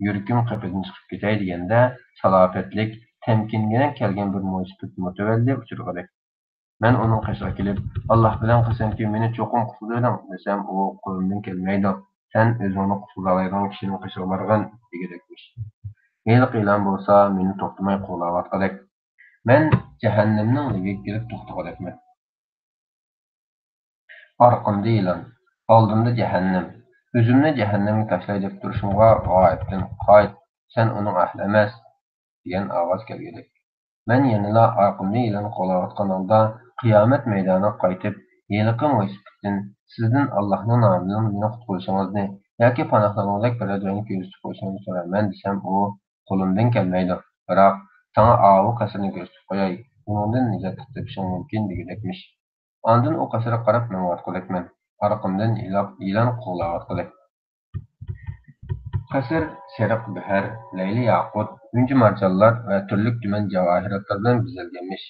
Yuragim qapidan chiqib ketay deganda, salofatlik, temkingina kelgan bir mo'jizlik mutavalli uchirg'idek. Men uning qashiga kelib, Alloh bilan qasamki, meni cho'qim qutqizing desam, u qo'limdan kelmaydi. Sen o'zingni qutqizadigan kishining qashiga borgan degandekmish. Heliq e'lon bo'lsa, meni to'xtamay qo'llayotgandek. Men jahannamning ligiga kelib to'xtagadekman. Orqamda e'lon, oldimda jahannam. O'zimni jahannamga tashlay deb turishimga g'oyatdan qoyt, sen uning ahli emas, degan ovoz kelgandek. Men yanada orqamda e'lon qo'llayotgan holda qiyomat maydoniga qaytib, heliqi mo'jizlikdan sizdan Allohning nomidan meni qutqirishingizni yoki panohlaringizdek bir joyni ko'rsatib qo'yishingizni so'rayman desam, u qo'limdan kelmaydi. Biroq sana ovu qasrini ko'rsatib qo'yay, bundan nijot topishing mumkin degandekmish. Ondan u qasrga qarab menayotgandekman. Orqamdan e'lon qo'llayotgandek. Qasr sariq bahar, layli yaqut, unchi marjonlar va turli tuman javohiratlar bilan bezalganmish.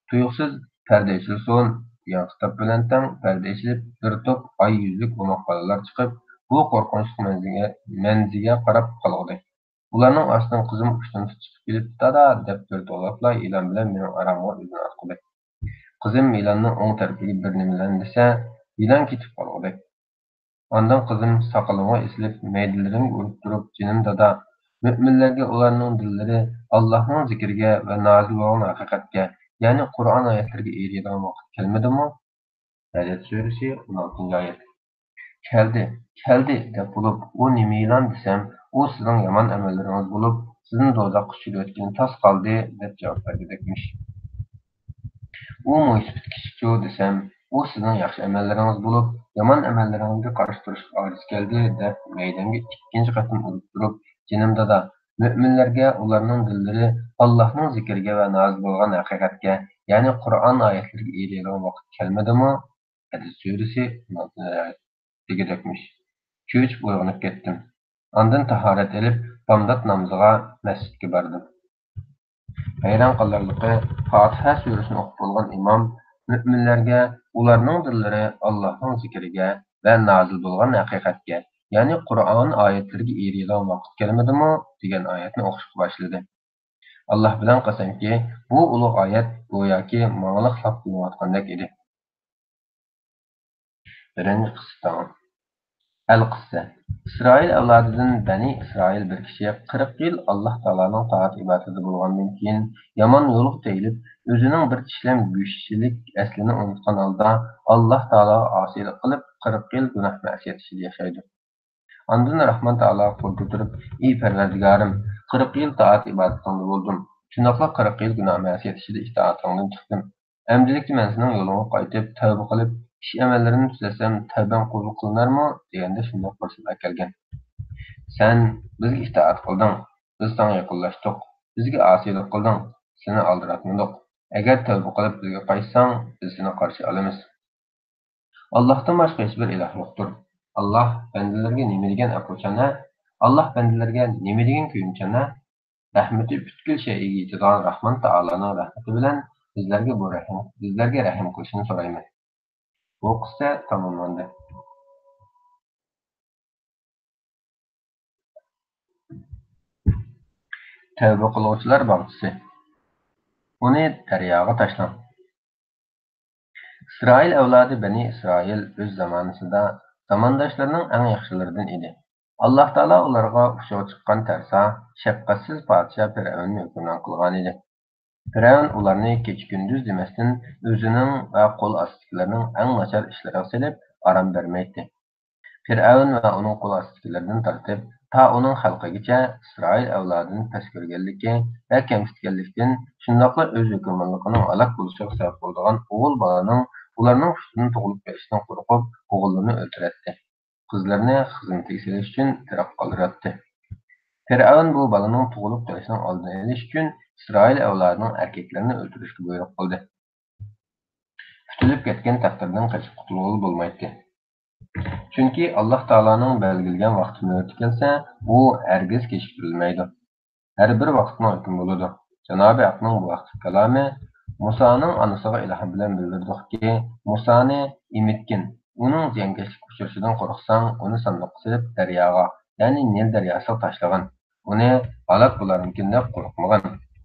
Tuyuqsiz parda ochilsin degan xitob bilan tang parda ochilib, bir to'p oy yuzlik o'moq bolalar chiqib, bu qo'rqinchli manziga qarab qoldi. Ularning ostidan qizim ushdan chiqib kelib, dada deb bir to'laqla e'lon bilan mening aramga o'zini atqandi. Qizim e'lonning o'ng tarafiga bir nimalarni desa, e'lon ketib qoldi. Ondan qizim soqolimga esilib, maydilarimga urib turib, jinim dada, mo'minlarga ularning dillari Allohning zikriga va nozil bo'lgan haqiqatga, ya'ni Qur'on oyatlariga eriydigan vaqt kelmadimi? Hadid surasi 16-oyat. Keldi deb bo'lib, u nima e'lon desam, u sizning yomon amallaringiz bo'lib, sizni do'zaxga tushirayotgan tas qoldi deb javob bergandekmish. U mo'ysifat kichikchu desam, u sizning yaxshi amallaringiz bo'lib, yomon amallaringizga qarshi turishga ojiz keldi deb maydonga ikkinchi qatim urib turib, jinim dada, mo'minlarga ularning dillari Allohning zikriga va nozil bo'lgan haqiqatga, ya'ni Qur'on oyatlariga eriydigan vaqt kelmadimi? Hadis surasi degandekmish. Cho'chib uyg'onib ketdim. Ondan tahorat olib, bomdod namoziga masjidga bordim. Hayron qolarliqi Fotiha surasini o'qib bo'lgan imom mo'minlarga ularning dillari Allohning zikriga va nozil bo'lgan haqiqatga, ya'ni Qur'on oyatlariga eriydigan vaqt kelmadimi degan oyatni o'qishga boshladi. Alloh bilan qasamki, bu ulug' oyat go'yoki mangla xitob qilayotgandek edi. Birinchi qissa. Al-Qissa. İsrail avlodidan Bani İsrail bir kishi 40 yil Alloh taoloning toat ibodatida bo'lgandan keyin yomon yo'lga tegilib, o'zining bir tishlam go'shtchilik aslini unutgan holda Alloh taologa osiylik qilib 40 yil gunoh ma'siyat ichida yashaydi. Ondan Rahmon taolo qo'l ko'tarib, "Ey Parvardigorim, 40 yil toat ibodatingda bo'ldim. Shundaqla 40 yil gunoh ma'siyat ichida itoatingdan chiqdim. Endi men sening yo'lingga qaytib, tavba qilib, ish amallarimni tuzasam, tavbam qabul qilinarmi?" deganda shunday qo'shib kelgan. Sen bizga itoat qilding, biz senga yaqinlashdik. Bizga osiylik qilding, seni aldiratmadik. Agar tavba qilib bizga qaytsang, biz seni qarshi olamiz. Allohdan boshqa hech bir iloh yo'qdir. Alloh bandalarga nima degan aqlchana, Alloh bandalarga nima degan kuyunchana, rahmati butkul shayga yetadigan Rahmon taoloning rahmati bilan bizlarga rahim qilishini so'rayman. Bu qissa tamomlandi. Tavba qiluvchilar bog'chisi. Uni daryoga tashlang. İsrail avlodi Bani İsrail o'z zamonasida zamondoshlarining eng yaxshilaridan edi. Alloh taolo ularga o'sha chiqqan tarsa, shafqatsiz podsho Fir'avnni hukmron qilgan edi. Fir'avn ularni kecha-kunduz demasdan o'zining va qo'l ostidagilarining eng nachar ishlariga selib orom bermaydi. Fir'avn va uning qo'l ostidagilaridan tortib, ta uning xalqigacha İsrail avlodining past ko'rganligi va kamsitganlikdan, shundoqla o'z hukmronligining halok bo'lishiga sabab bo'lgan o'g'il bolaning ularning ustidan tug'ilib kelishidan qo'rqib, o'g'illarni o'ldiratdi. Qizlarni xizmatga selish uchun tiroq qoldiratdi. Fir'avn bu bolaning tug'ilib kelishining oldini olish uchun İsrail avlodining erkaklarini o'ldirishga buyruq qildi. Kutilib ketgan taqdirdan qochib qutulib bo'lmaydi. Chunki Alloh taoloning belgilagan vaqti navbati kelsa, bu hargiz kechiktirilmaydi. Har bir vaqtning hukmi bo'ladi. Janobi Haqning bu vaqt kalomi Musoning onasiga ilhom bilan bildirdiki, Musoni emitgin. Uning ziyonkashlik uchrashidan qo'rqsang, uni sandiqqa silib daryoga, ya'ni Nil daryosiga tashlagan. Uni halok bo'larmikin deb qo'rqmagan.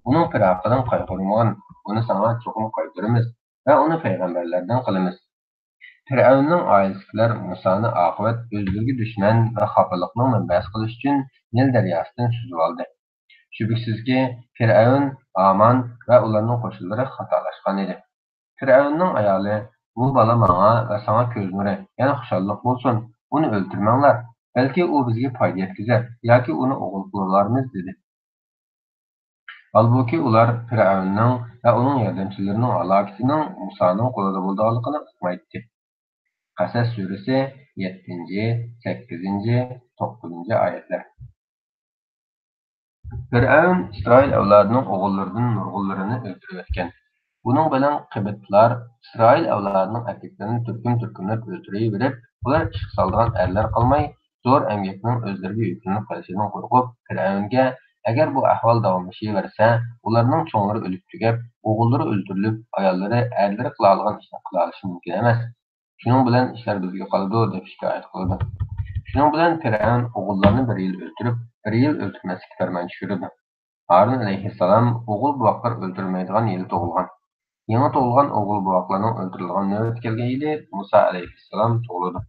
Uning firoqidan qayg'urmagan. Uni sana cho'qim qaytaramiz va uni payg'ambarlardan qilamiz. Fir'avnning oilasidagilar Musoni oqibat o'zlariga dushman va xafalikning manbasi qilish uchun Nil daryosidan suzib oldi. Shubhisizki, Fir'avn, Aman va ularning qo'shinlari xatolashgan edi. Fir'avnning ayoli, bu bola menga va sana ko'z nuri, yana xushallik bo'lsin, uni o'ldirmanglar, balki u bizga foyda yetkazar yoki uni o'g'il qilurlarmiz dedi. Halbuki ular Fir'avnning va uning yordamchilarining halokatining Musoning qo'lida bo'lganligini uqmaydi. Qasas surasi 7, 8, 9 oyatlar. Fir'avn İsrail avlodining o'g'illaridan nurg'unlarini o'ldirib o'tgan. Buning bilan Qibtlar İsrail avlodining erkaklarini turkum-turkumlab o'ldiraverib, ular ishq soldigan erlar qolmay, zo'r emgakning o'zlariga yuklanib qolishidan qo'rqib, Fir'avnga agar bu ahvol davomlashaversa, ularning cho'nglari o'lib tugab, o'g'illari o'ldirilib, ayollari, erlari qila olgan ishni qila olishi mumkin emas. Shuning bilan ishlar bizga qoladi deb shikoyat qildi. Shuning bilan Fir'avn o'g'illarni bir yil o'ldirib, bir yil o'ldirmaslikka farmon tushirdi. Harun alayhissalom o'g'il buvoqlar o'ldirilmaydigan yili tug'ilgan. Yangi tug'ilgan o'g'il buvoqlarning o'ldirilgan navbati kelgan yili Musa alayhissalom tug'ildi.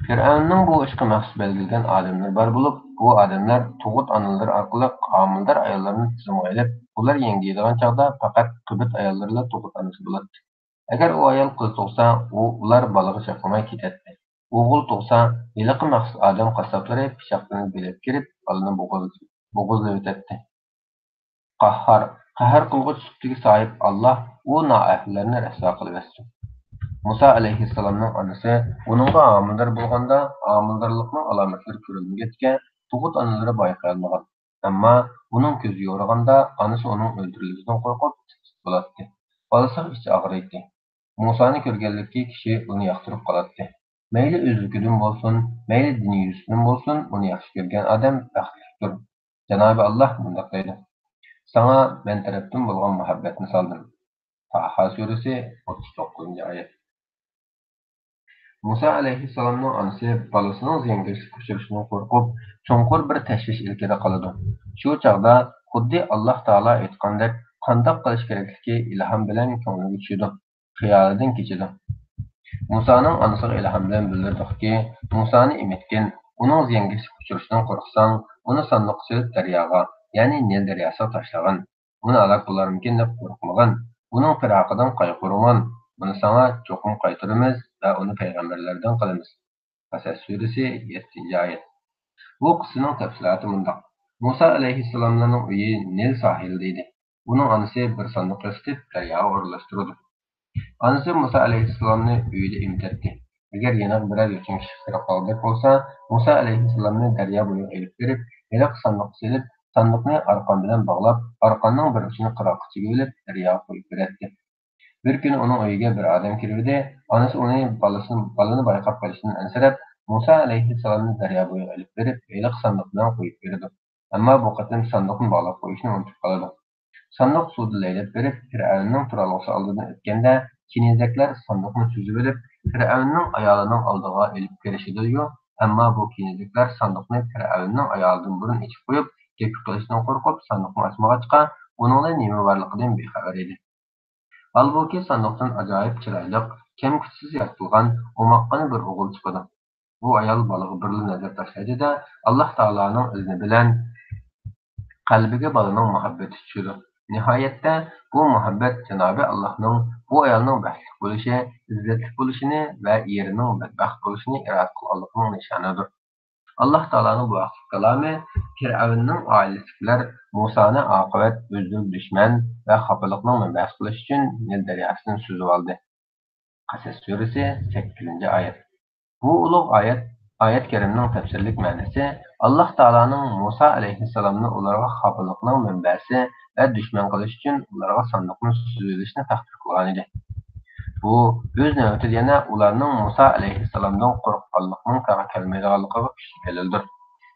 Fir'avnning bu ishga maxsus belgilangan odamlar bor bo'lib, bu odamlar tug'ut onalar orqali homildor ayollarni tizimga ilib, ular yengiydigan chog'da faqat Qibt ayollarla tug'ut onasi bo'ladi. Agar u ayol qiz tug'sa, ular bolaga chaqmay ketadi. O'g'il tug'sa, yiliqi maxsus odam qassoblari pichoqdan belib kirib, bolani bo'g'izlab o'tadi. Qahar qilg'uch sutiga sahib Alloh u noahillarni rasvo qilib o'tsin. Musa alayhissalomning onasi uningga homildor bo'lganda, homildorlikning alomatlari ko'rilmagach, tug'ut onalari bayqalmagan. Ammo uning ko'zi yo'riganda onasi uning o'ldirilishidan qo'rqib bo'ladi. Bolasi ichi og'riydi. Musoni ko'rganlikki kishi uni yoqtirib qoladi. Mayli o'zligidan bo'lsin, mayli diniy yuzidan bo'lsin, uni yaxshi ko'rgan odam baxtlidir. Janobi Alloh bunday deydi: "Sana men tarafdan bo'lgan muhabbatni soldim." Taha surasi 39-oyat. Musa alayhissalomning onasi bolasining ziyonkashlikka uchrashidan qo'rqib, chonqur bir tashvish ilkida qoladi. Shu chog'da xuddi Alloh taolo aytgandek, qandoq qilish kerakligi ilhom bilan ko'ngliga tushadi, xayolidan kechadi. Musoning onasiga ilhom bilan bildirdiki, Musoni emitgin, uning ziyonkashlikka uchrashidan qo'rqsang, uni sandiqqa solib daryoga, ya'ni Nil daryosiga tashlag'in. Uni halok bo'larmikin deb qo'rqmag'in. Uning firoqidan qayg'urmag'in. Uni sana cho'qim qaytaramiz va uni payg'ambarlardan qilamiz. Qasas surasi 7 oyat. Bu qissaning tafsiloti bundoq. Musa alayhissalomning uyi Nil sohilida edi. Uning onasi bir sandiq yasitib daryoga o'rlashtirdi. Onasi Musa alayhissalomni uyida emtatdi. Agar yana biror yo'qon kishi kirib qolgan bo'lsa, Musa alayhissalomni daryo bo'yiga olib berib, iliq sandiqqa solib, sandiqni arqon bilan bog'lab, arqonning bir uchini qirg'oqchaga olib, daryoga qo'yib beradi. Bir kuni uning uyiga bir odam kirdi. Onasi uni balani bayqab qolishidan ansirab, Musa alayhissalomni daryo bo'yiga olib berib, iliq sandiq bilan qo'yib berdi. Ammo bu qatim sandiqni bog'lab qo'yishni unutib qoldi. Sandiq suvda laylab berib, Fir'avnning turalg'usi oldidan o'tganda, kenizaklar sandiqni suzib olib, Fir'avnning ayolining oldiga olib kirishdi-yu, ammo bu kenizaklar sandiqni Fir'avnning ayolidan burun ichib qo'yib, gap qilishdan qo'rqib, sandiqni ochmag'achqa, uningda nima borligidan bexabar edi. Halbuki sandiqdan ajoyib chiroyli, kam kuchsiz yaratilgan o'moqqina bir o'g'il chiqadi. Bu ayol bolaga bir nazar tashlaydi-da, Alloh taoloning izni bilan qalbiga bolaning muhabbati tushadi. Nihoyatda bu muhabbat Janobi Allohning bu ayolning baxtli bo'lishi, izzatli bo'lishini va erining badbaxt bo'lishini iroda qilganligining nishonidir. Alloh taoloning bu vaqtli kalomi Fir'avnning oilasidagilar Musoni oqibat o'zlari dushman va xafalikning manbasi qilish uchun Nil daryosidan suzib oldi. Qasas surasi 8-oyat. Bu ulug' oyat karimning tafsirlik ma'nosi Alloh taoloning Musa alayhissalomni ularga xafalikning manbasi va dushman qilish uchun ularga sandiqni suzilishni taqdir qilgan edi. Bu o'z navbatida yana ularning Musa alayhissalomdan qo'rqqanlikning to'g'ri kelmaydiganligiga kuchli dalildir.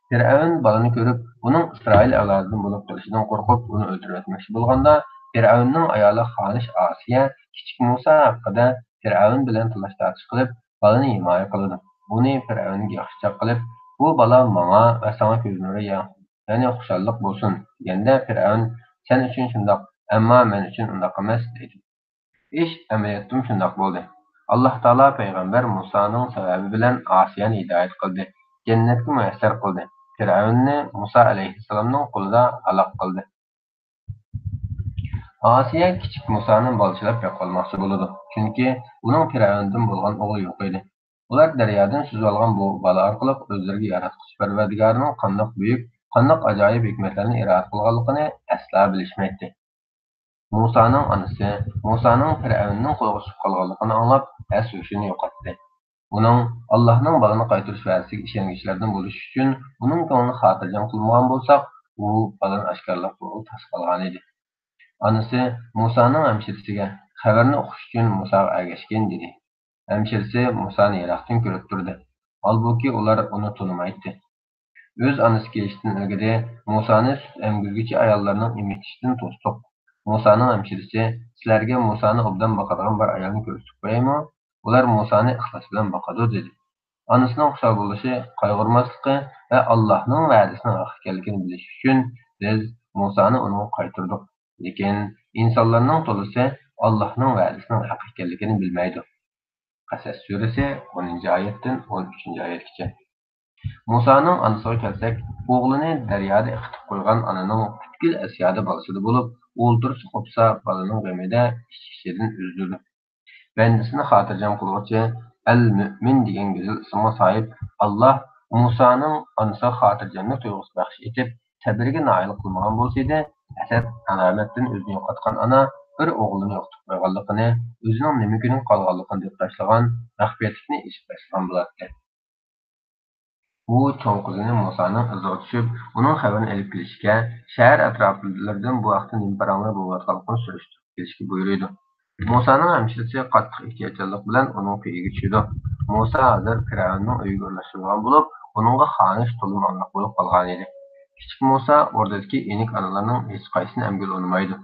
Fir'avn balani ko'rib, uning Isroil avlodidan bo'lib qolishidan qo'rqib, uni o'ldirib etmoqchi bo'lganda, Fir'avnning ayoli Xonish Osiya kichik Musa haqida Fir'avn bilan talash-tortish qilib, balani himoya qiladi. Buni Fir'avnga yaxshicha qilib, bu bala menga va sana ko'z nuri ya'ni xushallik bo'lsin deganda Fir'avn sen uchun shundoq, ammo men uchun undoq emas deydi. Ish amaliyotda shundoq bo'ldi. Alloh taolo payg'ambar Musoning sababi bilan Osiyani hidoyat qildi, jannatga muyassar qildi. Fir'avnni Musa alayhissalomning qo'lida halok qildi. Osiya kichik Musoni bolchilab yo'qolmoqchi bo'ladi, chunki uning Fir'avndan bo'lgan o'g'li yo'q edi. Ular daryodan suzib olgan bu bola orqali o'zlariga yaratquchi Parvardigorning qandoq buyuk, qandoq ajoyib hikmatlarni iroda qilganligini asla bilishmaydi. Musoning onasi Musoning Fir'avnning qo'liga tushib qolganligini anglab, as-hushini yo'qotdi. Uning Allohning balani qaytarish va'dasiga ishonuvchilardan bo'lish uchun uning ko'nglini xotirjam qilmagan bo'lsak, u balani oshkorlab tas qilgan edi. Onasi Musoning hamshirasiga xabarni o'qish uchun Musoga ergashgan dedi. Hamshirasi Musoni yiroqdan ko'rib turdi. Holbuki ular uni tanimaydi. O'z onasi kelishdan ilgari Musoni sut emgizuvchi ayollarning imitishidan to'sdiq. Musoning hamshirasi sizlarga Musoni obdan boqadigan bir ayolni ko'rsatib qo'yaymi? Ular Musoni ixlos bilan boqadi dedi. Onasining xushal bo'lishi, qayg'urmasligi va Allohning va'dasining haq ekanligini bilish uchun biz Musoni unga qaytardik. Lekin insonlarning to'lisi Allohning va'dasining haq ekanligini bilmaydi. Qasas surasi 10-oyatdan 13-oyatgacha. Musoning onasiga kelsak, o'g'lini daryoda iqitib qo'ygan onaning butkul asyoda bolasida bo'lib, o'ldirsa qopsa balaning g'amida ichishdan uzildi. Bandisini xotirjam qiluvchi Al-Mu'min degan go'zal ismga sahib Alloh Musoning onasiga xotirjamlik tuyg'usi baxsh etib, sabrga noil qilmagan bo'lsa-da, asad alomatdan o'zini yo'qotgan ona bir o'g'lini yo'qotib qo'yganligini, o'zining nima kuning qolganligini deb tashlagan maxfiyatlikni ichib tashlagan bo'ladi. U cho'ng qizini Musoning iziga tushib, uning xabarini olib kelishga, shahar atroflaridan bu vaqtda nimparanglar bo'layotganligini surishtirib kelishga buyurdi. Musoning hamshirasi qattiq ehtiyotkorlik bilan uning uyiga tushdi. Muso hozir Fir'avnning uyiga o'rnashtirilgan bo'lib, uningga xonish to'limonliq bo'lib qolgan edi. Kichik Muso o'rdadagi enik onalarning hech qaysini emgil olmaydi.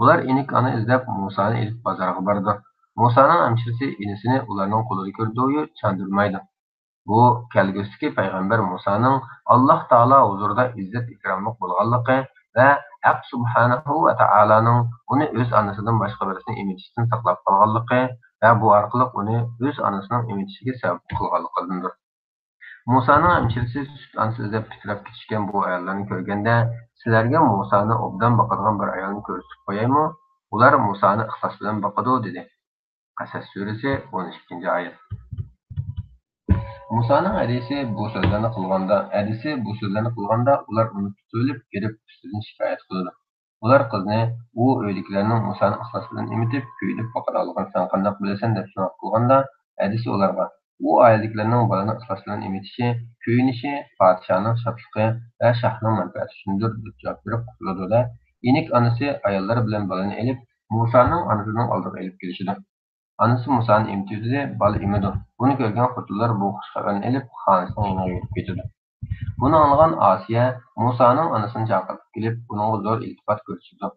Ular enik ona izlab Musoni ilib bozorga bordi. Musoning hamshirisi inisini ularning qo'lida ko'rdi-yu chandurmaydi. Bu kelgusiki payg'ambar Musoning Alloh taolo huzurida izzat ikromlik bo'lganligi va Haq subhanahu va taoloning uni o'z onasidan boshqa birisini emitishdan saqlab qolganligi va bu orqali uni o'z onasining emitishiga sabab qilganligidir. Musoning hamshirisi sut onasi izlab titrab ketishgan bu ayollarni ko'rganda, sizlarga Musoni obdan boqadigan bir ayolni ko'rsatib qo'yaymi? Ular Musoni ixlos bilan boqadi dedi. Qasas surasi 12-oyat. Musoning hadisi bu so'zlarni qilganda ular uni tutib kelib ustidan shikoyat qiladi. Ular qizni u uydagilarning Musoni ixlos bilan emitib, kuyinib boqadiganligini sen qandoq bilasan deb so'roq qilganda, hadisi ularga u oiladagilarning bolani ixlos bilan emitishi, kuyinishi podshoning shodligi va shahning manfaati uchundir deb javob berib qutuladi. Enik onasi ayollar bilan bolani elib, Musoning onasining oldiga elib kelishadi. Anası Musa'nın emtiydi, balı emidi. Bunu görgen xotinlar bu xush xabarni elib, xonasining yoniga yetib ketadi. Buni anglagan Asiya Musa'nın anasını chaqirib kelib, uningga zo'r iltifot ko'rsatdi.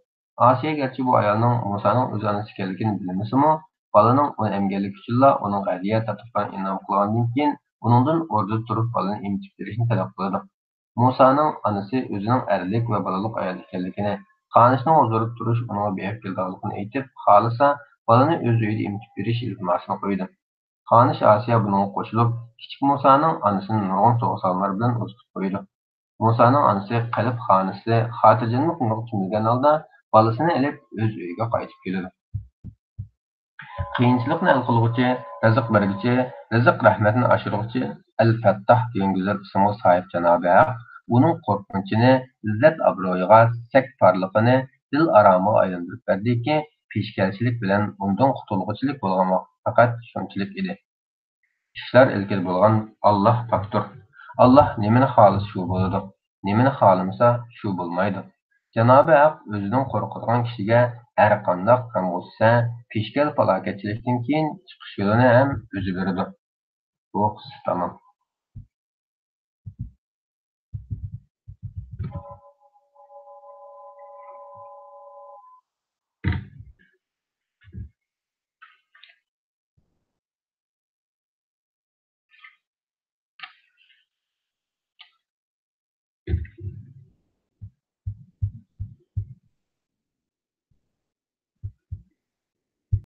Asiya garchi bu ayolning Musa'ning o'z onasi ekanligini bilmasimi, bolaning uni emganligi uchunla uning hadiya tatbiqdan inom qilgandan keyin uningdan o'rnida turib bolani emtib berishni talab qiladi. Musa'ning onasi o'zining erlik va bolalik ayol ekanligini, xonasining huzurida turish uningga be'ib kelganligini aytib, xohlasa bolani o'z uyida emtib berish iltimosini qo'ydi. Xonish Asiya buningga qo'shilib, kichik Musoning onasini nurg'un so'g'sallar bilan uzatib qo'ydi. Musoning onasi qalb xonasi xotirjamlik tutilgan holda bolasini ilib o'z uyiga qaytib keladi. Qiyinchilikni hal qilguvchi, rizq berguvchi, rizq rahmatini oshirguvchi Al-Fattah degan go'zal ismga sahib Janobi Haq uning qo'rqinchini izzat obro'yiga, sak porlig'ini dil aromiga aylantirib berdiki, peshkashlik bilan undan qutulg'uchilik bo'lgan vaqt faqat shunchalik edi. Ishlar ilgari bo'lgan Alloh pokdir. Alloh nimani xohlasa shu bo'ladi, nimani xohlamasa shu bo'lmaydi. Janobi Haq o'zidan qo'rqadigan kishiga har qanday ham bo'lsa, peshkal falokatchilikdan keyin chiqish yo'lini ham o'zi beradi. Bu tamom.